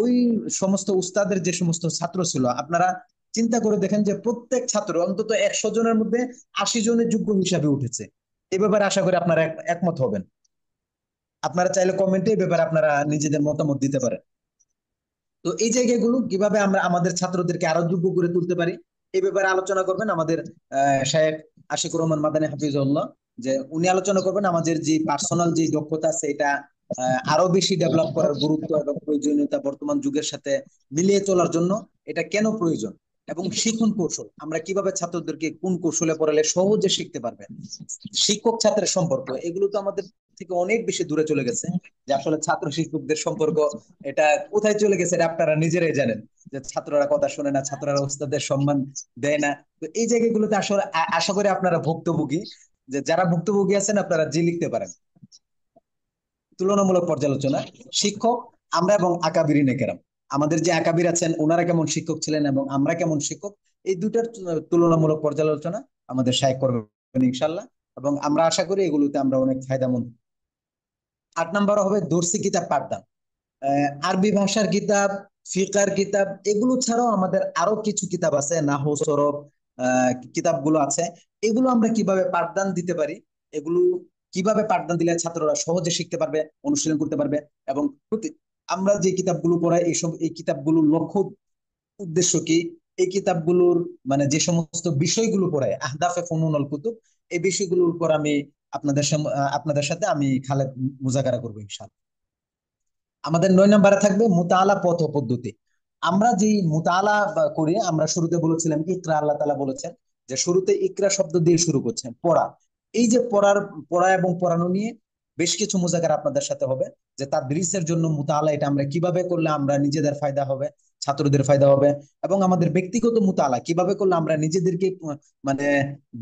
ওই সমস্ত উস্তাদের যে সমস্ত ছাত্র ছিল, আপনারা চিন্তা করে দেখেন যে প্রত্যেক ছাত্র অন্তত 100 জনের মধ্যে 80 জনের যোগ্য হিসাবে উঠেছে। এই ব্যাপারে আশা করি আপনারা একমত হবেন। আপনারা চাইলে কমেন্টে এই ব্যাপারে আপনারা নিজেদের মতামত দিতে পারেন। তো এই জায়গাগুলো কিভাবে আমরা আমাদের ছাত্রদেরকে আরো যোগ্য করে তুলতে পারি, এই ব্যাপারে আলোচনা করবেন আমাদের শায়েখ আশিকুর রহমান মাদানী হাফিজাহুল্লাহ। যে উনি আলোচনা করবেন আমাদের যে পার্সোনাল যে দক্ষতা আছে, এটা আরো বেশি ডেভেলপ করার গুরুত্ব এবং প্রয়োজনীয়তা, বর্তমান যুগের সাথে মিলিয়ে চলার জন্য এটা কেন প্রয়োজন, এবং শিখন কৌশল, আমরা কিভাবে ছাত্রদেরকে কোন কৌশলে পড়ালে সহজে শিখতে পারবে। শিক্ষক ছাত্রের সম্পর্ক, এগুলো তো আমাদের থেকে অনেক বেশি দূরে চলে গেছে, যে আসলে ছাত্র শিক্ষকদের সম্পর্ক এটা কোথায় চলে গেছে এটা আপনারা নিজেরাই জানেন, যে ছাত্ররা কথা শোনে না, ছাত্ররা ওস্তাদের সম্মান দেয় না। তো এই জায়গাগুলোতে আসলে আশা করি আপনারা ভুক্তভোগী, যে যারা ভুক্তভোগী আছেন আপনারা জি লিখতে পারেন। তুলনামূলক পর্যালোচনা, শিক্ষক আমরা এবং আকাবিরিনে কেরাম, আমাদের যে আকাবির আছেন ওনারা কেমন শিক্ষক ছিলেন এবং আমরা কেমন শিক্ষক, এই দুটার তুলনামূলক পর্যালোচনা আমাদের শায়েখ করবেন ইনশাল্লাহ, এবং আমরা আশা করি এগুলোতে আমরা অনেক ফায়দামন্দ। 8 নম্বর হবে দর্সি কিতাব পাঠদান। আরবি ভাষার কিতাব, ফিকার কিতাব, এগুলো ছাড়াও আমাদের আরো কিছু কিতাব আছে, নাহু সরফ কিতাবগুলো আছে, এগুলো আমরা কিভাবে পাঠদান দিতে পারি, এগুলো কিভাবে পাঠদান দিলে ছাত্ররা সহজে শিখতে পারবে, অনুশীলন করতে পারবে, এবং আমরা যে কিতাবগুলো পড়াই এই কিতাবগুলোর লক্ষ্য উদ্দেশ্য কি, এই কিতাবগুলোর মানে যে সমস্ত বিষয়গুলো পড়ায় আহদাফে ফুনুনুল কুতুব, এই বিষয়গুলোর উপর আমি আপনাদের সাথে আমি খালেদ মুজাকারা করবো ইনশাআল্লাহ। আমাদের 9 নম্বরে থাকবে মুতাআলা পথ ও পদ্ধতি। আমরা যে মুতাআলা করি, আমরা শুরুতে বলেছিলাম ইকরা, আল্লাহ তাআলা বলেছেন যে শুরুতে ইকরা শব্দ দিয়ে শুরু করছেন, পড়া। এই যে পড়া এবং পড়ানো নিয়ে বেশ কিছু মুজাকারা আপনাদের সাথে হবে, যে তাদরিসের জন্য মুতাআলা এটা আমরা কিভাবে করলে আমরা নিজেদের ফায়দা হবে, ছাত্রদের ফায়দা হবে, এবং আমাদের ব্যক্তিগত মুতাআলা কিভাবে করলে আমরা নিজেদেরকে মানে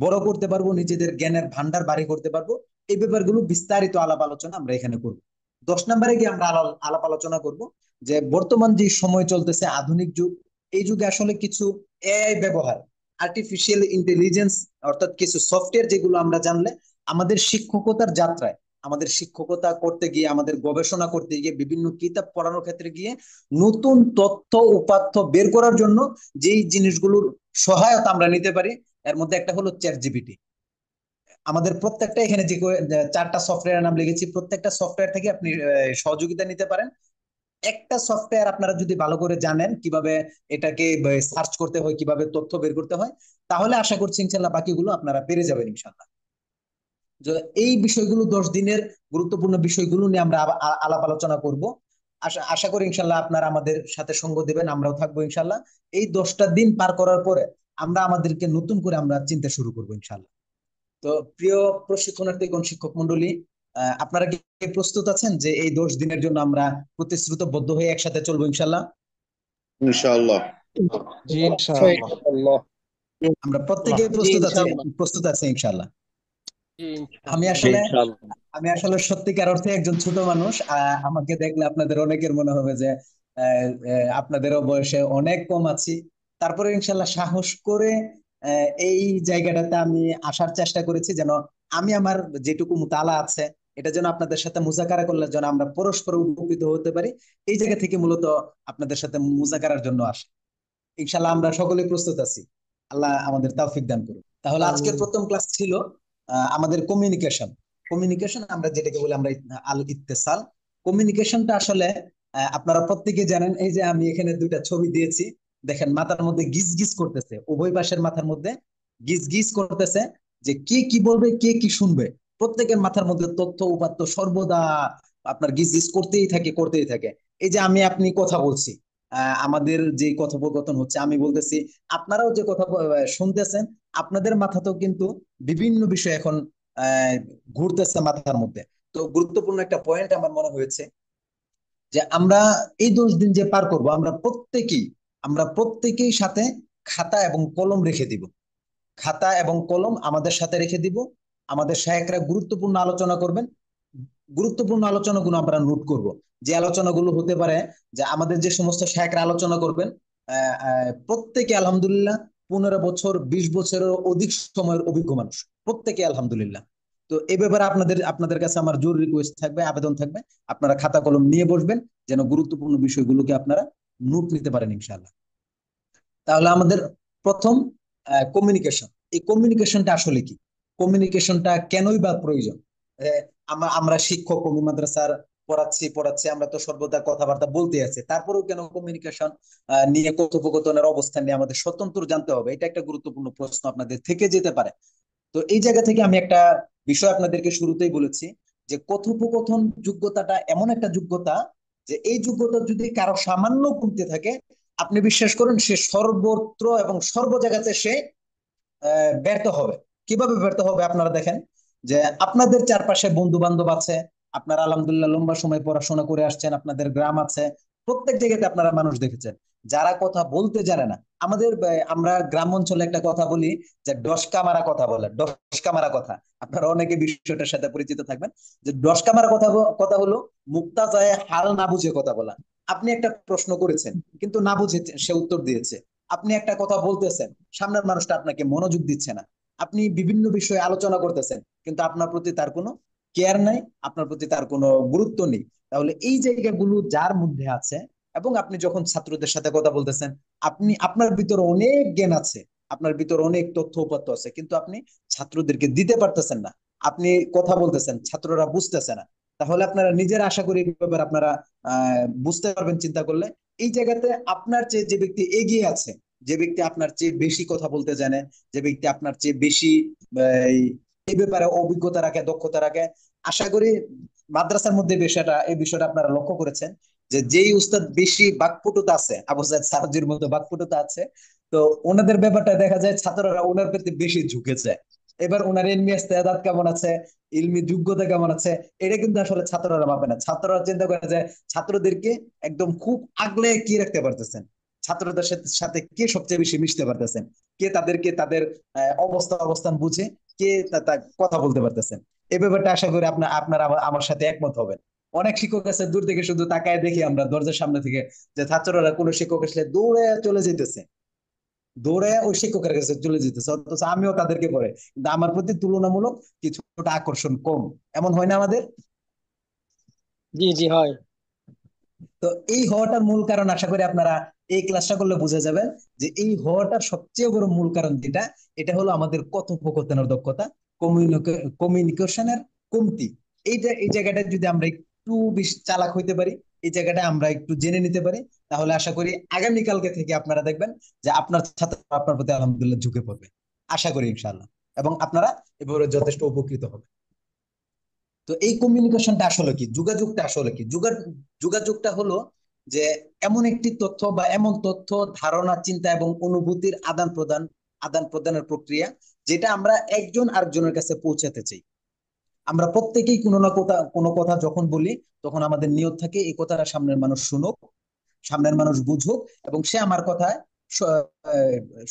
বড় করতে পারবো, নিজেদের জ্ঞানের ভান্ডার বাড়ি করতে পারবো, এই ব্যাপারগুলো বিস্তারিত আলাপ আলোচনা আমরা এখানে করবো। 10 নম্বরে গিয়ে আমরা আলাপ আলোচনা করব যে বর্তমান যে সময় চলতেছে, আধুনিক যুগ, এই যুগে আসলে কিছু এআই ব্যবহার, আর্টিফিশিয়াল ইন্টেলিজেন্স, অর্থাৎ কিছু সফটওয়্যার যেগুলো আমরা জানলে আমাদের শিক্ষকতার যাত্রায়, আমাদের শিক্ষকতা করতে গিয়ে, আমাদের গবেষণা করতে গিয়ে, বিভিন্ন কিতাব পড়ানোর ক্ষেত্রে গিয়ে নতুন তথ্য উপাত্ত বের করার জন্য যেই জিনিসগুলোর সহায়তা আমরা নিতে পারি, এর মধ্যে একটা হলো চ্যাট জিপিটি। আমাদের প্রত্যেকটা এখানে যে 4টা সফটওয়্যার নাম লিখেছি, প্রত্যেকটা সফটওয়্যার থেকে আপনি সহযোগিতা নিতে পারেন। একটা সফটওয়্যার আপনারা যদি ভালো করে জানেন কিভাবে এটাকে সার্চ করতে হয়, কিভাবে তথ্য বের করতে হয়, তাহলে আশা করছি ইনশাল্লাহ বাকিগুলো আপনারা পেরে যাবেন ইনশাল্লাহ। যে এই বিষয়গুলো 10 দিনের গুরুত্বপূর্ণ বিষয়গুলো নিয়ে আমরা আলাপ আলোচনা করব। আশা করি ইনশাল্লাহ আপনারা আমাদের সাথে সঙ্গ দেবেন, আমরাও থাকবো ইনশাল্লাহ। এই 10টা দিন পার করার পরে আমরা আমাদেরকে নতুন করে আমরা চিন্তা শুরু করবো ইনশাল্লাহ। তো প্রিয় প্রশিক্ষণার্থীগণ, শিক্ষক মন্ডলী, আপনারা কি প্রস্তুত আছেন যে এই 10 দিনের জন্য আমরা প্রতিশ্রুতবদ্ধ হয়ে একসাথে চলবো ইনশাল্লাহ? ইনশাআল্লাহ। জি ইনশাআল্লাহ। ইনশাআল্লাহ। আমরা প্রত্যেকেই জি ইনশাআল্লাহ। প্রস্তুত আছি ইনশাল্লাহ। জি আমি ইনশাআল্লাহ। আসলে ইনশাআল্লাহ। আমি আসলে সত্যিকার অর্থে একজন ছোট মানুষ। আমাকে দেখলে আপনাদের অনেকের মনে হবে যে আপনাদেরও বয়সে অনেক কম আছি, তারপরে ইনশাল্লাহ সাহস করে এই জায়গাটাতে আমি আসার চেষ্টা করেছি, যেন আমি আমার যেটুকু মুতালা আছে এটা যেন আপনাদের সাথে মুজাকারা করলে যেন আমরা পরস্পর উপকৃত হতে পারি, এই জায়গা থেকে মূলত আপনাদের সাথে মুজাকারার জন্য আসি। ইনশাল্লাহ আমরা সকলেই প্রস্তুত আছি, আল্লাহ আমাদের তৌফিক দান করুন। তাহলে আজকের আমিন। প্রথম ক্লাস ছিল আমাদের কমিউনিকেশন। কমিউনিকেশন আমরা যেটাকে বলি আমরা আল ইত্তেসাল। কমিউনিকেশনটা আসলে আপনারা প্রত্যেকে জানেন, এই যে আমি এখানে 2টা ছবি দিয়েছি, দেখেন মাথার মধ্যে গিজ গিজ করতেছে, উভয় পাশের মাথার মধ্যে গিজ গিজ করতেছে, যে কে কি বলবে, কে কি শুনবে। প্রত্যেকের মাথার মধ্যে তথ্য উপাত্ত সর্বদা আপনার গিজ গিজ করতেই থাকে। এই যে আপনি কথা বলছি, আমাদের যে কথোপকথন হচ্ছে, আমি বলতেছি, আপনারাও যে কথা শুনতেছেন, আপনাদের মাথাতেও কিন্তু বিভিন্ন বিষয় এখন আহ ঘুরতেছে মাথার মধ্যে। তো গুরুত্বপূর্ণ একটা পয়েন্ট আমার মনে হয়েছে, যে আমরা এই 10 দিন যে পার করব, আমরা প্রত্যেকেই সাথে খাতা এবং কলম রেখে দিব। খাতা এবং কলম আমাদের সাথে রেখে দিব। আমাদের শায়েখরা গুরুত্বপূর্ণ আলোচনা করবেন, গুরুত্বপূর্ণ আলোচনাগুলো আমরা নোট করব। যে আলোচনাগুলো হতে পারে, যে আমাদের যে সমস্ত শায়েখরা আলোচনা করবেন, প্রত্যেকে আলহামদুলিল্লাহ 15 বছর 20 বছরের অধিক সময়ের অভিজ্ঞ মানুষ, প্রত্যেকে আলহামদুলিল্লাহ। তো এই ব্যাপারে আপনাদের কাছে আমার জোর রিকোয়েস্ট থাকবে, আবেদন থাকবে, আপনারা খাতা কলম নিয়ে বসবেন, যেন গুরুত্বপূর্ণ বিষয়গুলোকে আপনারা নোট নিতে পারেন ইনশাআল্লাহ। তাহলে আমাদের প্রথম কমিউনিকেশন। এই কমিউনিকেশনটা আসলে কি, কমিউনিকেশনটা কেনই বা প্রয়োজন? আমরা শিক্ষক, কমি মাদ্রাসার পড়াচ্ছি, আমরা তো সর্বদা কথাবার্তা বলতে আছি, তারপরেও কেন কমিউনিকেশন নিয়ে, কথোপকথনের অবস্থান নিয়ে আমাদের স্বতন্ত্র জানতে হবে? এটা একটা গুরুত্বপূর্ণ প্রশ্ন আপনাদের থেকে যেতে পারে। তো এই জায়গা থেকে আমি একটা বিষয় আপনাদেরকে শুরুতেই বলেছি, যে কথোপকথন যোগ্যতাটা এমন একটা যোগ্যতা, যে এই যোগ্যতা যদি কারো সামান্য কমতে থাকে, আপনি বিশ্বাস করুন সে সর্বত্র এবং সর্ব জায়গাতে সে ব্যর্থ হবে। কিভাবে ব্যর্থ হবে আপনারা দেখেন, যে আপনাদের চারপাশে বন্ধু বান্ধব আছে, আপনারা আলহামদুলিল্লাহ লম্বা সময় পড়াশোনা করে আসছেন, আপনাদের গ্রাম আছে, প্রত্যেক জায়গাতে আপনারা মানুষ দেখেছেন যারা কথা বলতে জানে না। আমাদের আমরা গ্রাম অঞ্চলে একটা কথা বলি যে ডসকা মারা কথা বলে, ডসকা মারা কথা। আপনারা অনেকে বিষয়টার সাথে পরিচিত থাকবেন যে ডসকা মারা কথা কথা হলো মুক্তা যায় হাল না বুঝে কথা বলা। আপনি একটা প্রশ্ন করেছেন কিন্তু না বুঝে সে উত্তর দিয়েছে। আপনি একটা কথা বলতেছেন, সামনের মানুষটা আপনাকে মনোযোগ দিচ্ছে না। আপনি বিভিন্ন বিষয়ে আলোচনা করতেছেন কিন্তু আপনার প্রতি তার কোনো কেয়ার নাই, আপনার প্রতি তার কোনো গুরুত্ব নেই। তাহলে এই জায়গাগুলো যার মধ্যে আছে, এবং আপনি যখন ছাত্রদের সাথে কথা বলতেছেন, আপনি আপনার ভিতরে অনেক জ্ঞান আছে, আপনার ভিতরে অনেক তথ্য উপাত্ত আছে, কিন্তু আপনি ছাত্রদেরকে দিতে পারতেছেন না। আপনি কথা বলতেছেন, ছাত্ররা বুঝতেছে না। তাহলে আপনারা নিজের আশা করি এই ব্যাপারে আপনারা বুঝতে পারবেন চিন্তা করলে। এই জায়গাতে আপনার চেয়ে যে ব্যক্তি এগিয়ে আছে, যে ব্যক্তি আপনার চেয়ে বেশি কথা বলতে জানে, যে ব্যক্তি আপনার চেয়ে বেশি এই এই ব্যাপারে অভিজ্ঞতা রাখে, দক্ষতা রাখে, আশা করি মাদ্রাসার মধ্যে এই বিষয়টা আপনারা লক্ষ্য করেছেন যে যেই উস্তাদ বেশি বাকপটুতা আছে, আবু সাইদ সারাজির মতো বাকপটুতা আছে, তো ওনাদের ব্যাপারটা দেখা যায় ছাত্ররা ওনার প্রতি বেশি ঝুঁকে যায়। এবার ওনার ইলমি ইস্তেদাদ কেমন আছে, ইলমি যোগ্যতা কেমন আছে, এটা কিন্তু আসলে ছাত্ররা ভাবে না। ছাত্ররা চিন্তা করে যে ছাত্রদেরকে একদম খুব আগলে কি রাখতে পারতেছেন, ছাত্রদের সাথে সাথে কে সবচেয়ে বেশি মিশতে পারতেছেন, কে তাদেরকে তাদের অবস্থান বুঝে, কে কথা বলতে পারতেছেন। এই ব্যাপারটা আশা করি আপনারা আমার সাথে একমত হবেন। অনেক শিক্ষক আছে দূর থেকে শুধু তাকায় দেখি আমরা দরজার সামনে থেকে, যে ছাত্ররা কোনো শিক্ষক আসলে দৌড়ে চলে যেতেছে, দৌড়ে ওই শিক্ষকের কাছে চলে যেতেছে, অথচ আমিও তাদেরকে পড়ে কিন্তু আমার প্রতি তুলনামূলক কিছুটা আকর্ষণ কম। এমন হয় না আমাদের? জি জি হয়। তো এই হওয়াটার মূল কারণ আশা করি আপনারা এই ক্লাসটা করলে বুঝে যাবেন যে এই হওয়াটার সবচেয়ে বড় মূল কারণ যেটা, এটা হলো আমাদের কথোপকথনের দক্ষতা, কমিউনিকেশনের কমতি। এই জায়গাটা যদি আমরা একটু বেশি চালাক হইতে পারি, এই জায়গাটা আমরা একটু জেনে নিতে পারি, তাহলে আশা করি আগামীকালকে থেকে আপনারা দেখবেন যে আপনার ছাত্র আপনার প্রতি আলহামদুলিল্লাহ ঝুঁকে পড়বে, আশা করি ইনশাআল্লাহ, এবং আপনারা এভাবে যথেষ্ট উপকৃত হবে। তো এই কমিউনিকেশনটা আসলে কি, যোগাযোগটা আসলে কি? যোগাযোগটা হলো যে এমন একটি তথ্য বা এমন তথ্য, ধারণা, চিন্তা এবং অনুভূতির আদান প্রদানের প্রক্রিয়া, যেটা আমরা একজন আরেকজনের কাছে পৌঁছাতে চাই। আমরা প্রত্যেকেই কোনো কথা যখন বলি, তখন আমাদের নিয়ত থাকে এই কথাটা সামনের মানুষ শুনুক, সামনের মানুষ বুঝুক, এবং সে আমার কথায়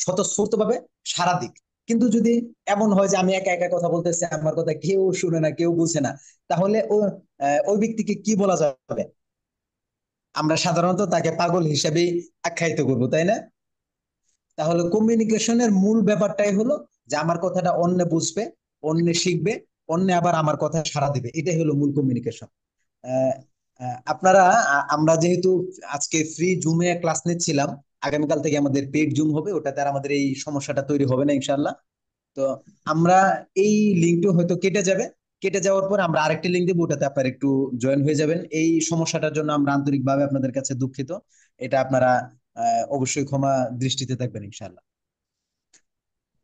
স্বতঃস্ফূর্ত ভাবে সাড়া দিক। কিন্তু যদি এমন হয় যে আমি একা একা কথা বলতেছি, আমার কথা কেউ শুনে না, কেউ বুঝে না, তাহলে ওই ব্যক্তিকে কি বলা যাবে? আমরা সাধারণত তাকে পাগল হিসেবেই আখ্যায়িত করবো, তাই না? তাহলে কমিউনিকেশনের মূল ব্যাপারটাই হলো যে আমার কথাটা অন্য বুঝবে, অন্য শিখবে, অন্য আবার আমার কথা সাড়া দিবে, এটাই হলো মূল কমিউনিকেশন। আহ, আপনারা আমরা যেহেতু আজকে ফ্রি জুমে ক্লাস নিচ্ছিলাম, আগামীকাল থেকে আমাদের পেড জুম হবে, ওটাতে আর আমাদের এই সমস্যাটা তৈরি হবে না ইনশাল্লাহ। তো আমরা এই লিঙ্কটা হয়তো কেটে যাবে, কেটে যাওয়ার পর আমরা আরেকটি লিঙ্ক দেবো, ওটাতে আপনারা একটু জয়েন হয়ে যাবেন। এই সমস্যাটার জন্য আমরা আন্তরিকভাবে আপনাদের কাছে দুঃখিত, এটা আপনারা অবশ্যই ক্ষমা দৃষ্টিতে থাকবেন ইনশাল্লাহ।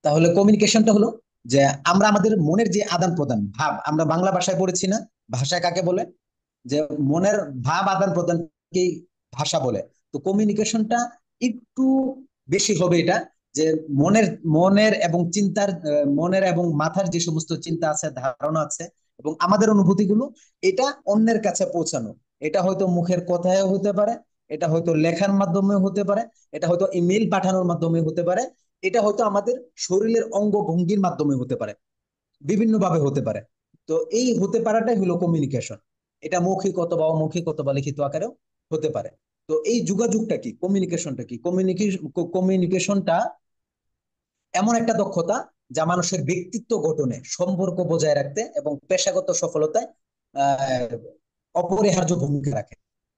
তাহলে কমিউনিকেশনটা হলো যে আমরা আমাদের মনের যে আদান প্রদান ভাব, আমরা বাংলা ভাষায় পড়েছি না, ভাষা কাকে বলে? যে মনের ভাব আদান প্রদানকে ভাষা বলে। তো কমিউনিকেশনটা একটু বেশি হবে এটা, যে মনের মনের এবং চিন্তার মনের এবং মাথার যে সমস্ত চিন্তা আছে, ধারণা আছে, এবং আমাদের অনুভূতিগুলো, এটা অন্যের কাছে পৌঁছানো। এটা হয়তো মুখের কথায় হতে পারে, এটা হয়তো লেখার মাধ্যমে হতে পারে, এটা হয়তো ইমেল পাঠানোর মাধ্যমে হতে পারে, এটা হয়তো আমাদের শরীরের অঙ্গভঙ্গির মাধ্যমে হতে পারে, বিভিন্ন ভাবে হতে পারে। তো এই হতে পারাটাই হলো কমিউনিকেশন। এটা মৌখিক অথবা অমৌখিক অথবা লিখিত আকারেও হতে পারে। তো এই যোগাযোগটা কি, কমিউনিকেশনটা কি? কমিউনিকেশনটা এমন একটা দক্ষতা যা মানুষের ব্যক্তিত্ব গঠনে, সম্পর্ক বজায় রাখতে এবং পেশাগত সফলতায় আহ অপরিহার্য ভূমিকা রাখে।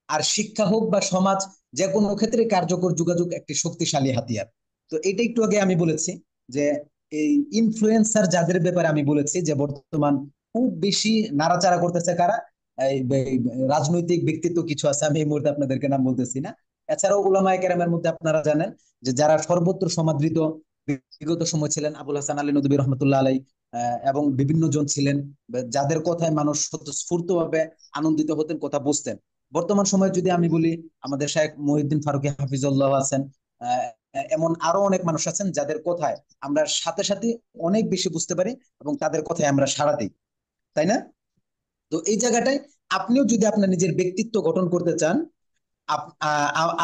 আর শিক্ষা হোক বা সমাজ, যে কোনো ক্ষেত্রে কার্যকর যোগাযোগ একটি শক্তিশালী হাতিয়ার। তো এটা একটু আগে আমি বলেছি যে এই ইনফ্লুয়েন্সার যাদের ব্যাপারে আমি বলেছি যে বর্তমান খুব বেশি নাড়াচাড়া করতেছে কারা, এই রাজনৈতিক ব্যক্তিত্ব কিছু আছে, আমি এই মুহূর্তে আপনাদেরকে নাম বলতেছি না। এছাড়াও উলামায়ে কেরামের মধ্যে আপনারা জানেন যে যারা সর্বত্র সমাদৃত বিগত সময় ছিলেন, আবুল হাসান আলী নদভী রহমতুল্লাহ আলাই, এবং বিভিন্ন জন ছিলেন যাদের কথায় মানুষ স্বতঃস্ফূর্ত ভাবে আনন্দিত হতেন, কথা বুঝতেন। বর্তমান সময়ে যদি আমি বলি, আমাদের শাইখ মহিউদ্দিন ফারুকী হাফিজুল্লাহ আছেন, আহ, এমন আরো অনেক মানুষ আছেন যাদের কথায় আমরা সাথে সাথে অনেক বেশি বুঝতে পারি এবং তাদের কথায় আমরা সাড়া দিই, তাই না? তো এই জায়গাটায় আপনিও যদি আপনার নিজের ব্যক্তিত্ব গঠন করতে চান,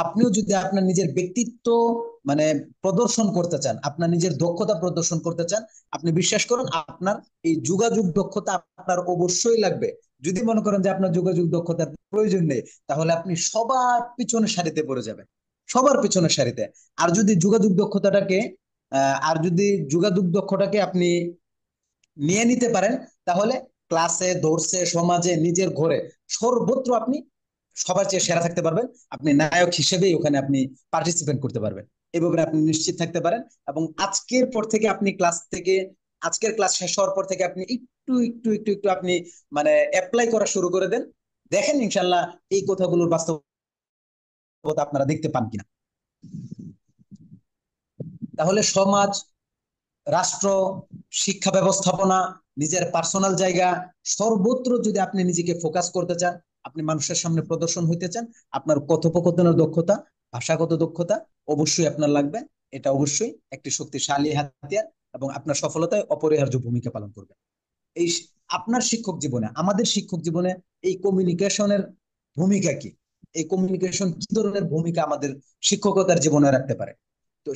আপনিও যদি আপনার নিজের ব্যক্তিত্ব মানে প্রদর্শন করতে চান, আপনার নিজের দক্ষতা প্রদর্শন করতে চান, আপনি বিশ্বাস করুন আপনার এই যোগাযোগ দক্ষতা আপনার অবশ্যই লাগবে। যদি মনে করেন যে আপনার যোগাযোগ দক্ষতার প্রয়োজন নেই, তাহলে আপনি সবার পিছনে সারিতে পড়ে যাবেন, সবার পিছনে সারিতে। আর যদি যোগাযোগ দক্ষতাটাকে আর যদি যোগাযোগ দক্ষতাকে আপনি নিয়ে নিতে পারেন, তাহলে ক্লাসে, দর্শে, সমাজে, নিজের ঘরে, সর্বত্র আপনি সবার চেয়ে সেরা থাকতে পারবেন। আপনি নায়ক হিসেবেই ওখানে আপনি পার্টিসিপেট করতে পারবেন, এই ব্যাপারে আপনি নিশ্চিত থাকতে পারেন। এবং আজকের পর থেকে আপনি ক্লাস থেকে, আজকের ক্লাস শেষ হওয়ার পর থেকে আপনি একটু একটু একটু একটু আপনি মানে অ্যাপ্লাই করা শুরু করে দেন। দেখেন ইনশাল্লাহ এই কথাগুলোর বাস্তবতা আপনারা দেখতে পান কিনা। তাহলে সমাজ, রাষ্ট্র, শিক্ষা ব্যবস্থাপনা, নিজের পার্সোনাল জায়গা, সর্বত্র যদি আপনি নিজেকে ফোকাস করতে চান, আপনি মানুষের সামনে প্রদর্শন হইতে চান, আপনার কথোপকথনের দক্ষতা, ভাষাগত দক্ষতা অবশ্যই আপনার লাগবে। এটা অবশ্যই একটি শক্তিশালী হাতিয়ার এবং আপনার সফলতায় অপরিহার্য ভূমিকা পালন করবে। এই আপনার শিক্ষক জীবনে, আমাদের শিক্ষক জীবনে এই কমিউনিকেশনের ভূমিকা কি, এই কমিউনিকেশন কি ধরনের ভূমিকা আমাদের শিক্ষকতার জীবনে রাখতে পারে? তো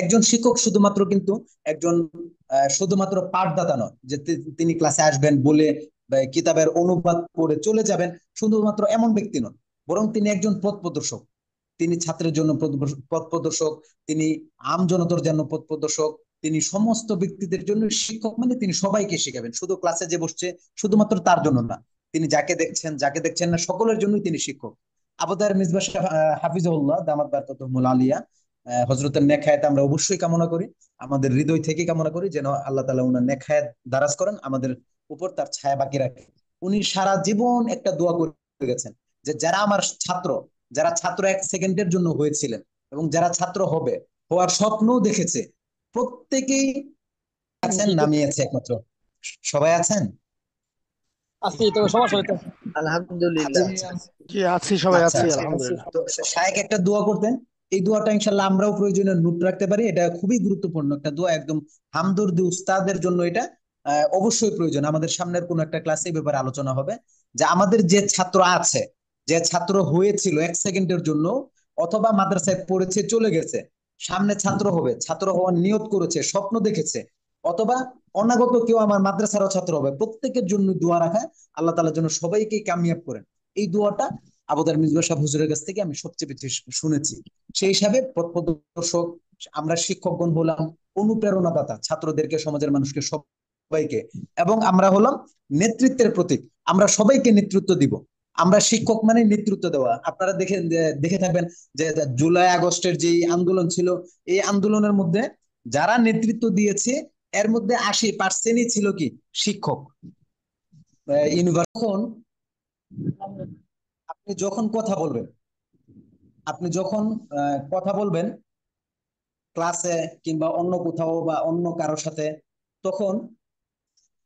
একজন শিক্ষক শুধুমাত্র কিন্তু একজন শুধুমাত্র পাঠদাতা নয়, যে তিনি ক্লাসে আসবেন বলে কিতাবের অনুবাদ করে চলে যাবেন, শুধুমাত্র এমন ব্যক্তি নন, বরং তিনি একজন পথ প্রদর্শক। তিনি ছাত্রের জন্য পথ প্রদর্শক, তিনি আম জনতার জন্য পথ প্রদর্শক, তিনি সমস্ত ব্যক্তিদের জন্য শিক্ষক। মানে তিনি সবাইকে শেখাবেন, শুধু ক্লাসে যে বসছে শুধুমাত্র তার জন্য না, তিনি যাকে দেখছেন যাকে দেখছেন না সকলের জন্যই তিনি শিক্ষক। আবু তাহের মিসবাহ হাফিজাহুল্লাহ দামাত বারকাতুহুল আলিয়া হযরতের নেক হায়াত আমরা অবশ্যই কামনা করি, আমাদের হৃদয় থেকে কামনা করি যেন আল্লাহ তাআলা উনার নেক হায়াত দারাজ করেন, আমাদের উপর তার ছায়া বাকি রাখে। উনি সারা জীবন একটা দোয়া করে গেছেন যে যারা আমার ছাত্র, যারা ছাত্র 1 সেকেন্ডের জন্য হয়েছিলেন এবং যারা ছাত্র হবে, হওয়ার স্বপ্নও দেখেছে, প্রত্যেকেই আছেন, জি নামিয়েছে একমাত্র। সবাই আছেন? আছি, তো সবার সাথে আলহামদুলিল্লাহ। আচ্ছা আচ্ছা জি আছি, সবাই আচ্ছা আছি আচ্ছা। আলহামদুলিল্লাহ। তো শায়েখ একটা দোয়া করতেন, এই দোয়াটা ইনশাল্লাহ আমরাও প্রয়োজনে নোট রাখতে পারি, এটা খুবই গুরুত্বপূর্ণ একটা দোয়া, একদম হামদর্দি উস্তাদের জন্য এটা অবশ্যই প্রয়োজন। আমাদের সামনের কোন একটা ক্লাসে এই ব্যাপারে আলোচনা হবে যে আমাদের যে ছাত্র আছে, যে ছাত্র হয়েছিল 1 সেকেন্ডের জন্য, অথবা মাদ্রাসায় পড়েছে চলে গেছে, সামনে ছাত্র হবে, ছাত্র হওয়ার নিয়ত করেছে, স্বপ্ন দেখেছে, অথবা অনাগত কেউ আমার মাদ্রাসারও ছাত্র হবে, প্রত্যেকের জন্য দোয়া রাখা, আল্লাহ তাআলার জন্য সবাইকে কামিয়াব করেন। এই দোয়াটা আবুদার মিসবাহ সাহেব হুজুরের কাছ থেকে আমি সবচেয়ে বেশি শুনেছি। সেই হিসাবে পথ প্রদর্শক, আমরা শিক্ষকগণ হলাম অনুপ্রেরণাদাতা ছাত্রদেরকে, সমাজের মানুষকে, সবাইকে। এবং আমরা হলাম নেতৃত্বের প্রতীক, আমরা সবাইকে নেতৃত্ব দিব। আমরা শিক্ষক মানে নেতৃত্ব দেওয়া। আপনারা দেখে থাকবেন যে জুলাই আগস্টের যে আন্দোলন ছিল, এই আন্দোলনের মধ্যে যারা নেতৃত্ব দিয়েছে এর মধ্যে 80% ছিল কি শিক্ষক। ইউনিভার্সিটি আপনি যখন কথা বলবেন, আপনি যখন কথা বলবেন ক্লাসে কিংবা অন্য কোথাও বা অন্য কারোর সাথে, তখন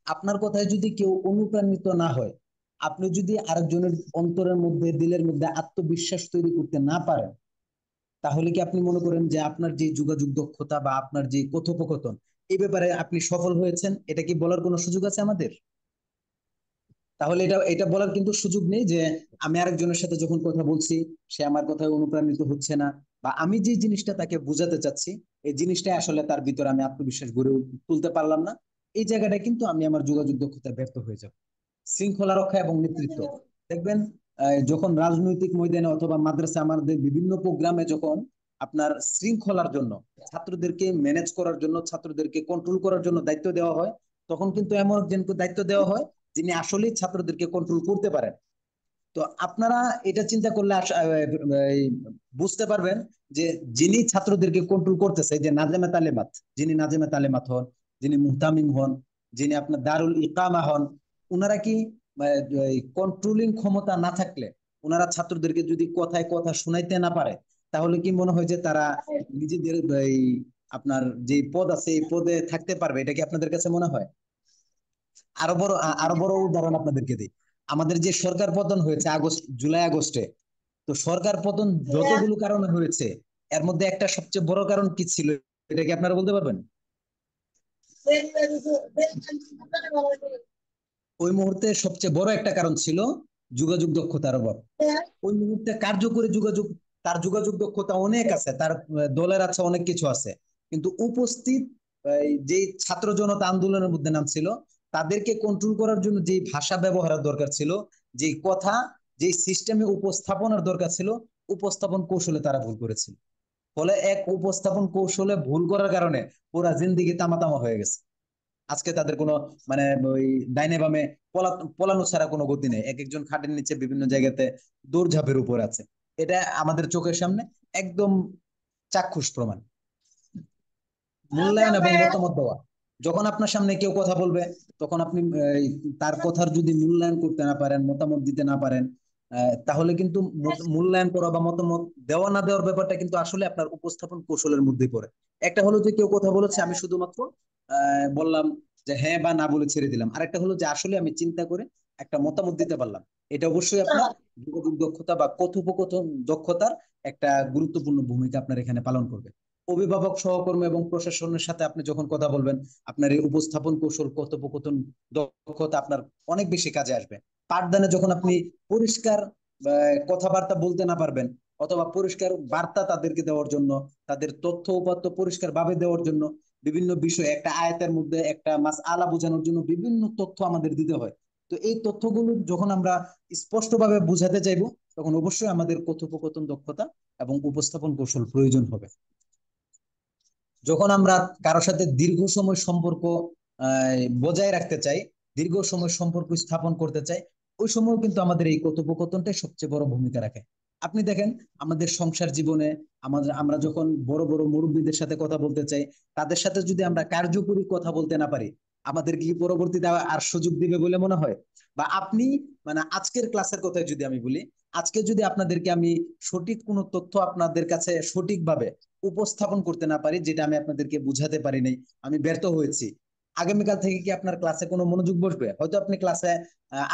আপনার কথায় যদি কেউ অনুপ্রাণিত না হয়, আপনি যদি আরেকজনের অন্তরের মধ্যে, দিলের মধ্যে আত্মবিশ্বাস তৈরি করতে না পারেন, তাহলে কি আপনি মনে করেন যে আপনার যে যোগাযোগ দক্ষতা বা আপনার যে কথোপকথন, এই ব্যাপারে আপনি সফল হয়েছেন? এটা কি বলার কোনো সুযোগ আছে আমাদের? তাহলে এটা এটা বলার কিন্তু সুযোগ নেই যে আমি আরেকজনের সাথে যখন কথা বলছি সে আমার কথায় অনুপ্রাণিত হচ্ছে না, বা আমি যে জিনিসটা তাকে বোঝাতে চাচ্ছি এই জিনিসটা আসলে তার ভিতরে আমি আত্মবিশ্বাস গড়ে তুলতে পারলাম না, এই জায়গাটা কিন্তু আমি আমার যোগাযোগ দক্ষতায় ব্যর্থ হয়ে যাব। শৃঙ্খলা রক্ষা এবং নেতৃত্ব, দেখবেন যখন রাজনৈতিক ময়দানে অথবা মাদ্রাসা আমাদের বিভিন্ন প্রোগ্রামে যখন আপনার শৃঙ্খলার জন্য, ছাত্রদেরকে ম্যানেজ করার জন্য, ছাত্রদেরকে কন্ট্রোল করার জন্য দায়িত্ব দেওয়া হয়, তখন কিন্তু এমন একজনকে দায়িত্ব দেওয়া হয় যিনি আসলেই ছাত্রদেরকে কন্ট্রোল করতে পারেন। তো আপনারা এটা চিন্তা করলে বুঝতে পারবেন যে যিনি ছাত্রদেরকে কন্ট্রোল করতেছে, যে নাজেমে তালেমাত, যিনি নাজেমে তালেমাত হন, যিনি মুহতামিম হন, যিনি আপনার দারুল ইকামা হন, উনারা কি কন্ট্রোলিং ক্ষমতা না থাকলে, ওনারা ছাত্রদেরকে যদি কথায় কথা শুনাইতে না পারে, তাহলে কি মনে হয় যে তারা নিজেদের এই আপনার যে পদ আছে এই পদে থাকতে পারবে? এটা কি আপনাদের কাছে মনে হয়? আরো বড় উদাহরণ আপনাদেরকে দিই। আমাদের যে সরকার পতন হয়েছে জুলাই আগস্টে, তো সরকার পতন যতগুলো কারণে হয়েছে এর মধ্যে একটা সবচেয়ে বড় কারণ কি ছিল, এটা কি আপনারা বলতে পারবেন? ওই মুহূর্তে সবচেয়ে বড় একটা কারণ ছিল যোগাযোগ দক্ষতার অভাব। ওই মুহূর্তে কার্যকরী যোগাযোগ, তার যোগাযোগ দক্ষতা অনেক আছে, তার দলের আছে, অনেক কিছু আছে, কিন্তু উপস্থিত যে ছাত্র জনতা আন্দোলনের মধ্যে নামছিল, তাদেরকে কন্ট্রোল করার জন্য যে ভাষা ব্যবহারের দরকার ছিল, যে কথা, যে সিস্টেমে উপস্থাপনের দরকার ছিল, উপস্থাপন কৌশলে তারা ভুল করেছিল। ফলে এক উপস্থাপন কৌশলে ভুল করার কারণে পুরা জিন্দিগি তামাতামা হয়ে গেছে। আজকে তাদের কোনো মানে ওই ডাইনে বামে পলানো ছাড়া কোনো গতি নেই, এক একজন খাটের নিচে বিভিন্ন জায়গাতে দৌড়ঝাঁপের উপর আছে। এটা আমাদের চোখের সামনে একদম চাক্ষুষ প্রমাণ। মূল্যায়ন এবং মতামত দেওয়া, যখন আপনার সামনে কেউ কথা বলবে, তখন আপনি তার কথার যদি মূল্যায়ন করতে না পারেন, মতামত দিতে না পারেন, তাহলে কিন্তু মূল্যায়ন করা বা মতামত দেওয়া না দেওয়ার ব্যাপারটা কিন্তু আসলে আপনার উপস্থাপন কৌশলের মধ্যেই পড়ে। একটা হলো যে কেউ কথা বলেছে, আমি শুধুমাত্র বললাম যে হ্যাঁ বা না বলে ছেড়ে দিলাম, আরেকটা হলো যে আসলে আমি চিন্তা করে একটা মতামত দিতে পারলাম। এটা অবশ্যই আপনার যোগাযোগ দক্ষতা বা কথোপকথন দক্ষতার একটা গুরুত্বপূর্ণ ভূমিকা আপনার এখানে পালন করবে। অভিভাবক, সহকর্মী এবং প্রশাসনের সাথে আপনি যখন কথা বলবেন, আপনার এই উপস্থাপন কৌশল, কথোপকথন দক্ষতা আপনার অনেক বেশি কাজে আসবে। পাঠদানে যখন আপনি পরিষ্কার কথাবার্তা বলতে না পারবেন, অথবা পরিষ্কার বার্তা তাদেরকে দেওয়ার জন্য, তাদের তথ্য উপাত্ত পরিষ্কার ভাবে দেওয়ার জন্য, বিভিন্ন বিষয় একটা আয়াতের মধ্যে একটা মাস আলা বোঝানোর জন্য বিভিন্ন তথ্য আমাদের দিতে হয়। তো এই তথ্যগুলো যখন আমরা স্পষ্টভাবে বুঝাতে চাইবো, তখন অবশ্যই আমাদের কথোপকথন দক্ষতা এবং উপস্থাপন কৌশল প্রয়োজন হবে। যখন আমরা কারোর সাথে দীর্ঘ সময় সম্পর্ক বজায় রাখতে চাই, দীর্ঘ সময় সম্পর্ক স্থাপন করতে চাই, ওই সময় কিন্তু আমাদের এই কথোপকথনটাই সবচেয়ে বড় ভূমিকা রাখে। আপনি দেখেন আমাদের সংসার জীবনে, আমরা যখন বড় বড় মুরব্বীদের সাথে কথা বলতে চাই, তাদের সাথে যদি আমরা কার্যকরী কথা বলতে না পারি, আমাদের কি পরবর্তীতে আর সুযোগ দিবে বলে মনে হয়? বা আপনি মানে আজকের ক্লাসের কথাই যদি আমি বলি, আজকে যদি আপনাদেরকে আমি সঠিক কোনো তথ্য আপনাদের কাছে সঠিকভাবে উপস্থাপন করতে না পারি, যেটা আমি আপনাদেরকে বুঝাতে পারি নাই, আমি ব্যর্থ হয়েছি, আগামীকাল থেকে কি আপনার ক্লাসে কোনো মনোযোগ বসবে? হয়তো আপনি ক্লাসে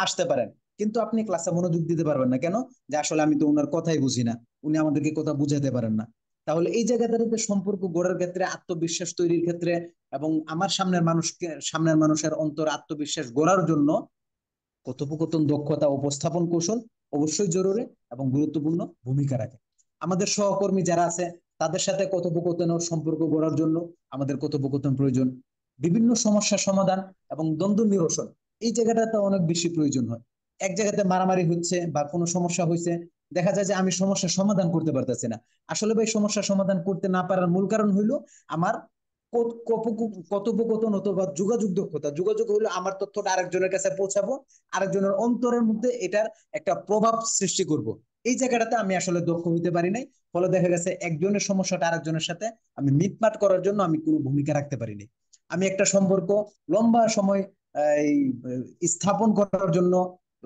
আসতে পারেন, কিন্তু আপনি ক্লাসে মনোযোগ দিতে পারবেন না। কেন? যে আসলে আমি তো ওনার কথাই বুঝি না, উনি আমাদেরকে কথা বুঝাতে পারেন না। তাহলে এই জায়গাটাতে সম্পর্ক গড়ার ক্ষেত্রে, আত্মবিশ্বাস তৈরির ক্ষেত্রে, এবং আমার সামনের মানুষের অন্তর আত্মবিশ্বাস গড়ার জন্য কথোপকথন দক্ষতা, উপস্থাপন কৌশল অবশ্যই জরুরি এবং গুরুত্বপূর্ণ ভূমিকা রাখে। আমাদের সহকর্মী যারা আছে, তাদের সাথে কথোপকথন ও সম্পর্ক গড়ার জন্য আমাদের কথোপকথন প্রয়োজন। বিভিন্ন সমস্যার সমাধান এবং দ্বন্দ্ব নিরসন, এই জায়গাটাতে অনেক বেশি প্রয়োজন হয়। এক জায়গাতে মারামারি হচ্ছে বা কোনো সমস্যা হয়েছে, দেখা যায় যে আমি সমস্যার সমাধান করতে পারতেছি না। আসলে ভাই সমস্যার সমাধান করতে না পারার মূল কারণ হইলো আমার কথোপকথন অথবা যোগাযোগ দক্ষতা। যোগাযোগ হলো আমার তথ্যটা আরেকজনের কাছে পৌঁছাবো, আরেকজনের অন্তরের মধ্যে এটার একটা প্রভাব সৃষ্টি করব। এই জায়গাটাতে আমি আসলে দক্ষ হইতে পারি নাই। ফলে দেখা গেছে একজনের সমস্যাটা আরেকজনের সাথে আমি মিটমাট করার জন্য আমি কোনো ভূমিকা রাখতে পারিনি। আমি একটা সম্পর্ক লম্বা সময় এই স্থাপন করার জন্য,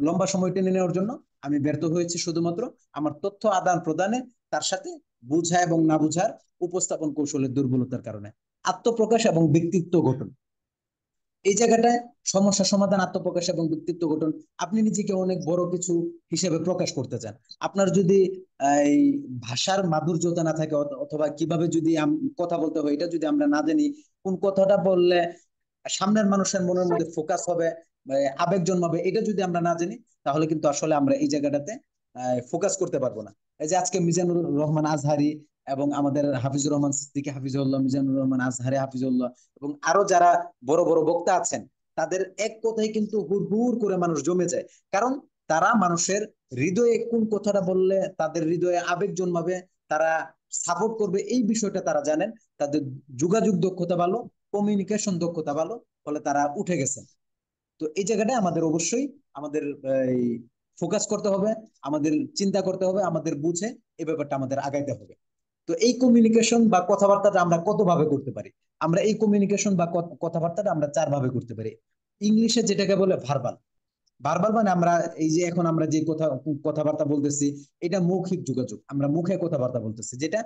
লম্বা সময় টেনে নেওয়ার জন্য আমি ব্যর্থ হয়েছি শুধুমাত্র আমার তথ্য আদান প্রদানে তার সাথে বুঝা এবং না বুঝার উপস্থাপন কৌশলের দুর্বলতার কারণে। আত্মপ্রকাশ এবং ব্যক্তিত্ব গঠন, এই জায়গাটায় সমস্যা সমাধান, আত্মপ্রকাশ এবং ব্যক্তিত্ব গঠন। আপনি নিজেকে অনেক বড় কিছু হিসেবে প্রকাশ করতে চান, আপনার যদি এই ভাষার মাধুর্যতা না থাকে, অথবা কিভাবে যদি কথা বলতে হয় এটা যদি আমরা না জানি, কোন কথাটা বললে সামনের মানুষের মনের মধ্যে ফোকাস হবে, আবেগ জন্মাবে, এটা যদি আমরা না জানি, তাহলে কিন্তু আসলে আমরা এই জায়গাটাতে ফোকাস করতে পারবো না। এই যে আজকে মিজানুর রহমান আজহারি এবং আমাদের হাফিজুর রহমান সিদ্দিকী হাফিজুল্লাহ, মিজানুর রহমান আজহারি হাফিজুল্লাহ, এবং আরো যারা বড় বড় বক্তা আছেন, তাদের এক কথাই কিন্তু হুড় করে মানুষ জমে যায়। কারণ তারা মানুষের হৃদয়ে কোন কথাটা বললে তাদের হৃদয়ে আবেগ জন্মাবে, তারা সাপোর্ট করবে, এই বিষয়টা তারা জানেন। তাদের যোগাযোগ দক্ষতা ভালো, কমিউনিকেশন দক্ষতা ভালো, ফলে তারা উঠে গেছে। তো এই জায়গাটায় আমাদের অবশ্যই আমাদের ফোকাস করতে হবে, আমাদের চিন্তা করতে হবে, আমাদের বুঝে এই ব্যাপারটা আমাদের আগাইতে হবে। তো এই কমিউনিকেশন বা কথাবার্তাটা আমরা কত ভাবে করতে পারি? আমরা এই কমিউনিকেশন বা কথাবার্তাটা আমরা 4 ভাবে করতে পারি। ইংলিশে যেটাকে বলে ভার্বাল। ভার্বাল মানে আমরা এই যে এখন আমরা যে কথাবার্তা বলতেছি, এটা মৌখিক যোগাযোগ, আমরা মুখে কথাবার্তা বলতেছি, যেটা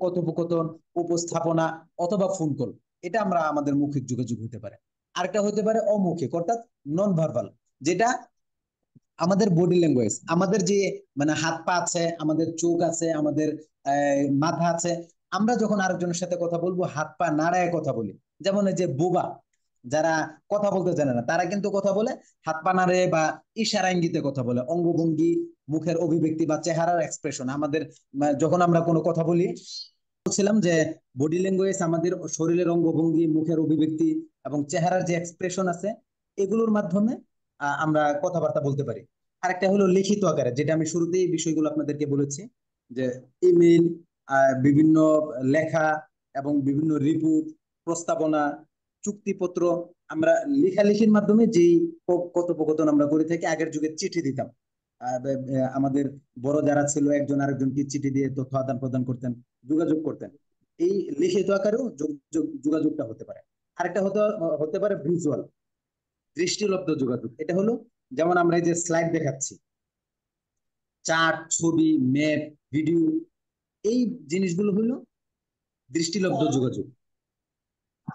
কথোপকথন, উপস্থাপনা অথবা ফোন কল, এটা আমরা আমাদের মৌখিক যোগাযোগ হতে পারে। আরেকটা হতে পারে অমৌখিক, অর্থাৎ নন ভার্বাল, যেটা আমাদের বডি ল্যাঙ্গুয়েজ, আমাদের যে মানে হাত পা আছে, আমাদের চোখ আছে, আমাদের মাথা আছে, আমরা যখন আরেকজনের সাথে কথা বলবো হাত পা নাড়ায় কথা বলি। যেমন এই যে বোবা যারা কথা বলতে জানে না তারা কিন্তু কথা বলে হাত পা নাড়ে বা ইশারা ইঙ্গিতে কথা বলে, অঙ্গভঙ্গি, মুখের অভিব্যক্তি বা চেহারার এক্সপ্রেশন আমাদের যখন আমরা কোনো কথা বলি। বলছিলাম যে বডি ল্যাঙ্গুয়েজ আমাদের শরীরের অঙ্গভঙ্গি, মুখের অভিব্যক্তি এবং চেহারার যে এক্সপ্রেশন আছে এগুলোর মাধ্যমে আমরা কথাবার্তা বলতে পারি। আরেকটা হলো লিখিত আকারে, যেটা আমি শুরুতেই বিষয়গুলো আপনাদেরকে বলেছি, যে ইমেল, বিভিন্ন লেখা এবং বিভিন্ন রিপোর্ট, প্রস্তাবনা, চুক্তিপত্র, আমরা লেখালেখির মাধ্যমে যেই কথোপকথন আমরা করে থাকি। আগের যুগে চিঠি দিতাম, আমাদের বড় যারা ছিল একজন আরেকজনকে চিঠি দিয়ে তথ্য আদান প্রদান করতেন, যোগাযোগ করতেন। এই লিখিত আকারেও যোগাযোগটা হতে পারে। আরেকটা হতে হতে পারে ভিজুয়াল, দৃষ্টিলব্ধ যোগাযোগ। এটা হলো যেমন আমরা এই যে স্লাইড দেখাচ্ছি, চার্ট, ছবি, ম্যাপ, ভিডিও, এই জিনিসগুলো হলো দৃষ্টিলব্ধ যোগাযোগ,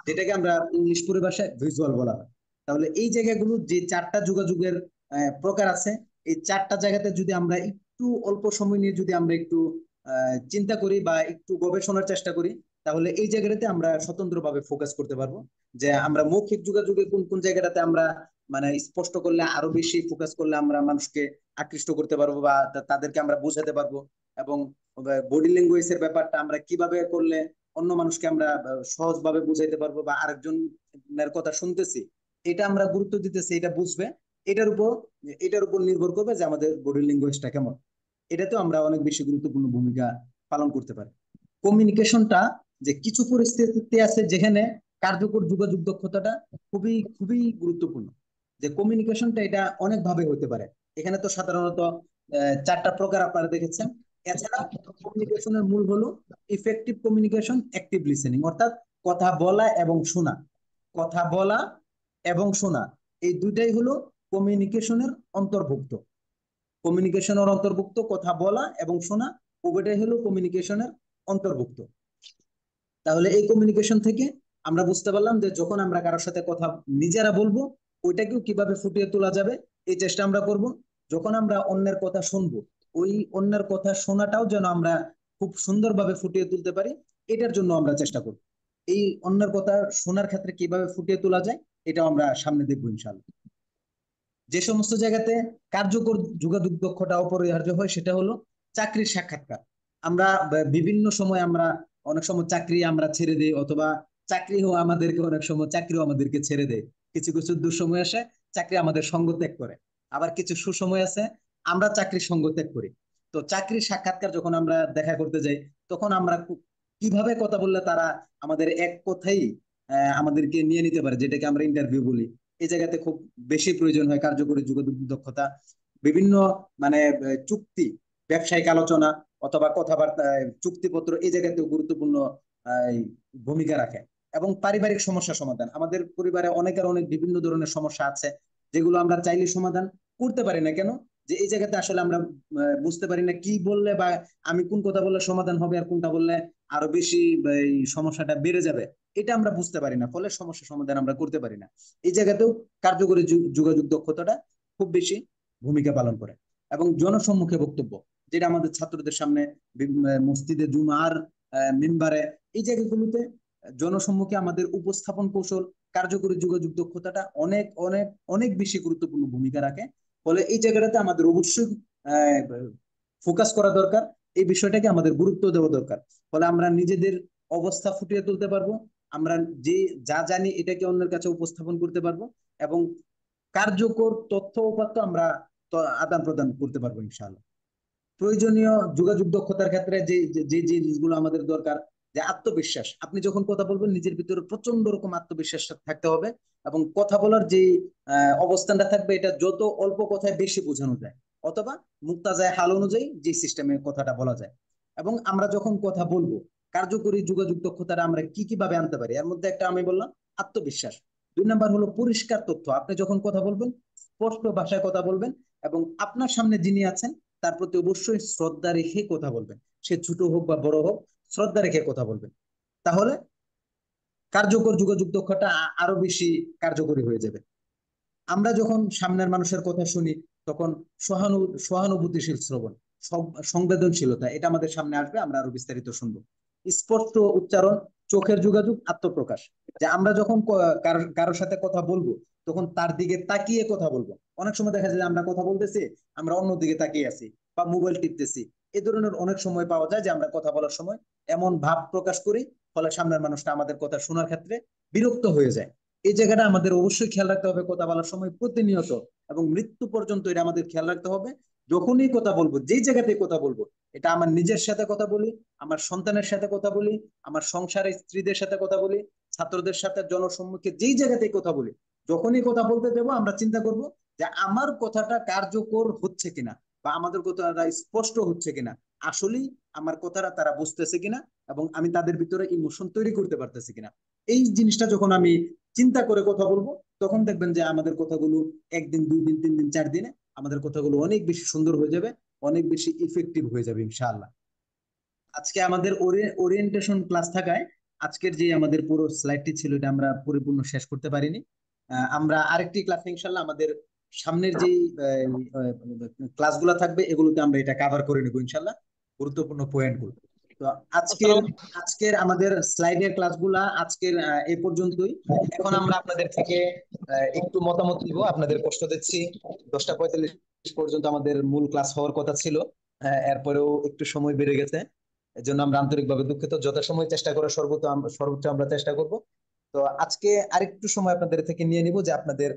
যেটাকে আমরা ইংলিশ পরিভাষায় ভিজুয়াল বলা হয়। তাহলে এই জায়গাগুলো যে চারটা যোগাযোগের প্রকার আছে, এই চারটা জায়গাতে যদি আমরা একটু অল্প সময় নিয়ে যদি আমরা একটু চিন্তা করি বা একটু গবেষণার চেষ্টা করি, তাহলে এই জায়গাটাতে আমরা স্বতন্ত্রভাবে ফোকাস করতে পারবো যে আমরা মৌখিক যোগাযোগে কোন কোন জায়গাটাতে আমরা মানে স্পষ্ট করলে, আরো বেশি ফোকাস করলে আমরা মানুষকে আকৃষ্ট করতে পারবো বা তাদেরকে আমরা বোঝাতে পারবো। এবং বডি ল্যাঙ্গুয়েজের ব্যাপারটা আমরা কিভাবে করলে অন্য মানুষকে আমরা সহজভাবে বুঝাইতে পারবো বা আরেকজনের কথা শুনতেছি এটা আমরা গুরুত্ব দিতেছি, এটা বুঝবে। এটার উপর এটার উপর নির্ভর করবে যে আমাদের বডি ল্যাঙ্গুয়েজটা কেমন। এটাতে আমরা অনেক বেশি গুরুত্বপূর্ণ ভূমিকা পালন করতে পারি। কমিউনিকেশনটা যে কিছু পরিস্থিতি আছে যেখানে কার্যকর যোগাযোগ দক্ষতাটা খুবই খুবই গুরুত্বপূর্ণ। যে কমিউনিকেশনটা এটা অনেক ভাবে হতে পারে। এখানে তো সাধারণত চারটা প্রকার আপনারা দেখেছেন। এছাড়া কমিউনিকেশনের মূল হলো ইফেক্টিভ কমিউনিকেশন, অ্যাক্টিভ লিসেনিং, অর্থাৎ কথা বলা এবং শোনা। কথা বলা এবং শোনা, এই দুইটাই হলো কমিউনিকেশনের অন্তর্ভুক্ত। কমিউনিকেশনের অন্তর্ভুক্ত কথা বলা এবং শোনা, উভয়টাই হলো কমিউনিকেশনের অন্তর্ভুক্ত। তাহলে এই কমিউনিকেশন থেকে আমরা বুঝতে পারলাম যে যখন আমরা কারোর সাথে কথা নিজেরা বলবো, ওইটাকেও কিভাবে ফুটিয়ে তোলা যাবে এই চেষ্টা আমরা করব। যখন আমরা অন্যের কথা শুনবো, ওই অন্যের কথা শোনাটাও যেন আমরা খুব সুন্দরভাবে ফুটিয়ে তুলতে পারি, এটার জন্য আমরা চেষ্টা করব। এই অন্যের কথা শোনার ক্ষেত্রে কিভাবে ফুটিয়ে তোলা যায় এটাও আমরা সামনে দেখবো ইনশাল্লাহ। যে সমস্ত জায়গাতে কার্যকর যোগাযোগ দক্ষতা অপরিহার্য হয় সেটা হলো চাকরির সাক্ষাৎকার। আমরা বিভিন্ন সময় আমরা অনেক সময় চাকরি আমরা ছেড়ে দিই, অথবা চাকরিও আমাদেরকে অনেক সময় চাকরিও আমাদেরকে ছেড়ে দেয়। কিছু কিছু দুঃসময় আসে চাকরি আমাদের সঙ্গ ত্যাগ করে, আবার কিছু সুসময় আছে আমরা চাকরির সঙ্গ ত্যাগ করি। তো চাকরির সাক্ষাৎকার যখন আমরা দেখা করতে যাই, তখন আমরা কিভাবে কথা বললে তারা আমাদের এক কথাই আমাদেরকে নিয়ে নিতে পারে, যেটাকে আমরা ইন্টারভিউ বলি। এই জায়গাতে খুব বেশি প্রয়োজন হয় কার্যকরী যোগাযোগ দক্ষতা। বিভিন্ন মানে চুক্তি, ব্যবসায়িক আলোচনা অথবা কথাবার্তা, চুক্তিপত্র, এই জায়গাতেও গুরুত্বপূর্ণ ভূমিকা রাখে। এবং পারিবারিক সমস্যা সমাধান, আমাদের পরিবারে অনেকের অনেক বিভিন্ন ধরনের সমস্যা আছে যেগুলো আমরা চাইলে সমাধান করতে পারি না। কেন? যে এই জায়গাতে আসলে আমরা বুঝতে পারি না কি বললে বা আমি কোন কথা বললে সমাধান হবে আর কোনটা বললে আরো বেশি এই সমস্যাটা বেড়ে যাবে, এটা আমরা বুঝতে পারি না, ফলে সমস্যা সমাধান আমরা করতে পারি না। এই জায়গাতেও কার্যকরী যোগাযোগ দক্ষতাটা খুব বেশি ভূমিকা পালন করে। এবং জনসম্মুখে বক্তব্য, যেটা আমাদের ছাত্রদের সামনে মসজিদে, জুমার মিম্বারে, এই জায়গাগুলোতে জনসম্মুখে আমাদের উপস্থাপন কৌশল, কার্যকরী যোগাযোগ দক্ষতাটা অনেক অনেক অনেক বেশি গুরুত্বপূর্ণ ভূমিকা রাখে। ফলে এই জায়গাটাতে আমাদের অবশ্যই ফোকাস করা দরকার, এই বিষয়টাকে আমাদের গুরুত্ব দেওয়া দরকার। ফলে আমরা নিজেদের অবস্থা ফুটিয়ে তুলতে পারবো, আমরা যে যা জানি এটাকে অন্যের কাছে উপস্থাপন করতে পারবো, এবং কার্যকর তথ্য উপাত্ত আমরা আদান প্রদান করতে পারবো ইনশাআল্লাহ। প্রয়োজনীয় যোগাযোগ দক্ষতার ক্ষেত্রে যে যে জিনিসগুলো আমাদের দরকার, যে আত্মবিশ্বাস। আপনি যখন কথা বলবেন নিজের ভিতরে প্রচন্ড রকম আত্মবিশ্বাস থাকতে হবে, এবং কথা বলার যে অবস্থানটা থাকবে এটা যত অল্প কথায় বেশি বোঝানো যায়, অথবা মুক্তাজায় হাল অনুযায়ী যে সিস্টেমে কথাটা বলা যায়। এবং আমরা যখন কথা বলবো, কার্যকরী যোগাযোগ দক্ষতাটা আমরা কি কিভাবে আনতে পারি, এর মধ্যে একটা আমি বললাম আত্মবিশ্বাস। 2 নম্বর হলো পরিষ্কার তথ্য। আপনি যখন কথা বলবেন স্পষ্ট ভাষায় কথা বলবেন, এবং আপনার সামনে যিনি আছেন তার প্রতি অবশ্যই শ্রদ্ধা রেখে কথা বলবেন। সে ছোট হোক বা বড় হোক, শ্রদ্ধা রেখে কথা বলবেন। তাহলে কার্যকর যোগাযোগ দক্ষতা আরো বেশি কার্যকরী হয়ে যাবে। আমরা যখন সামনের মানুষের কথা শুনি তখন সহানুভূতিশীল শ্রবণ, সংবেদনশীলতা এটা আমাদের সামনে আসবে, আমরা আরো বিস্তারিত শুনবো। স্পষ্ট উচ্চারণ, চোখের যোগাযোগ, আত্মপ্রকাশ। যে আমরা যখন কারোর সাথে কথা বলবো তখন তার দিকে তাকিয়ে কথা বলবো। অনেক সময় দেখা যায় যে আমরা কথা বলতেছি, আমরা অন্যদিকে তাকিয়ে আছি বা মোবাইল টিপতেছি। এই ধরনের অনেক সময় পাওয়া যায় যে আমরা কথা বলার সময় এমন ভাব প্রকাশ করি, ফলে সামনের মানুষটা আমাদের কথা শোনার ক্ষেত্রে বিরক্ত হয়ে যায়। এই জায়গাটা আমাদের অবশ্যই খেয়াল রাখতে হবে কথা বলার সময়, প্রতিনিয়ত এবং মৃত্যু পর্যন্ত এটা আমাদের খেয়াল রাখতে হবে। যখনই কথা বলবো, যেই জায়গাতে কথা বলবো, এটা আমার নিজের সাথে কথা বলি, আমার সন্তানের সাথে কথা বলি, আমার সংসারের স্ত্রীদের সাথে কথা বলি, ছাত্রদের সাথে জনসম্মুখে যেই জায়গাতে কথা বলি, যখনই কথা বলতে দেবো আমরা চিন্তা করব যে আমার কথাটা কার্যকর হচ্ছে কিনা বা আমাদের কথাটা স্পষ্ট হচ্ছে কিনা, আসলেই আমার কথাটা তারা বুঝতেছে কিনা এবং আমি তাদের ভিতরে ইমোশন তৈরি করতে পারতেছি কিনা। এই জিনিসটা যখন আমি চিন্তা করে কথা বলবো, তখন দেখবেন যে আমাদের কথাগুলো একদিন, 2 দিন, 3 দিন, 4 দিনে আমাদের কথাগুলো অনেক বেশি সুন্দর হয়ে যাবে, অনেক বেশি ইফেক্টিভ হয়ে যাবে ইনশাআল্লাহ। আজকে আমাদের ওরিয়েন্টেশন ক্লাস থাকায় আজকের যে আমাদের পুরো স্লাইডটি ছিল এটা আমরা পরিপূর্ণ শেষ করতে পারিনি। আমরা আরেকটি ক্লাসে ইনশাল্লাহ আমাদের সামনের যে ক্লাসগুলো থাকবে এগুলোতে আমরা এটা কভার করে নেবো ইনশাল্লাহ, গুরুত্বপূর্ণ পয়েন্টগুলো। তো আজকের আসসালাম। আজকের আমাদের স্লাইডের ক্লাসগুলা আজকের এই পর্যন্তই। এখন আমরা আপনাদের থেকে একটু মতামত নিব, আপনাদের কষ্ট দিচ্ছি। 10টা 45 পর্যন্ত আমাদের মূল ক্লাস হওয়ার কথা ছিল, এরপরেও একটু সময় বেড়ে গেছে, এজন্য আমরা আন্তরিকভাবে দুঃখিত। যথাসময়ে চেষ্টা করার সর্বোচ্চ আমরা চেষ্টা করব। তো আজকে আরেকটু সময় আপনাদের থেকে নিয়ে নিব যে আপনাদের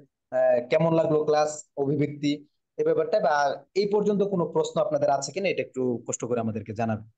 কেমন লাগলো ক্লাস, অভিব্যক্তি, এই ব্যাপারটা, বা এই পর্যন্ত কোনো প্রশ্ন আপনাদের আছে কিনা এটা একটু কষ্ট করে আমাদেরকে জানাবেন।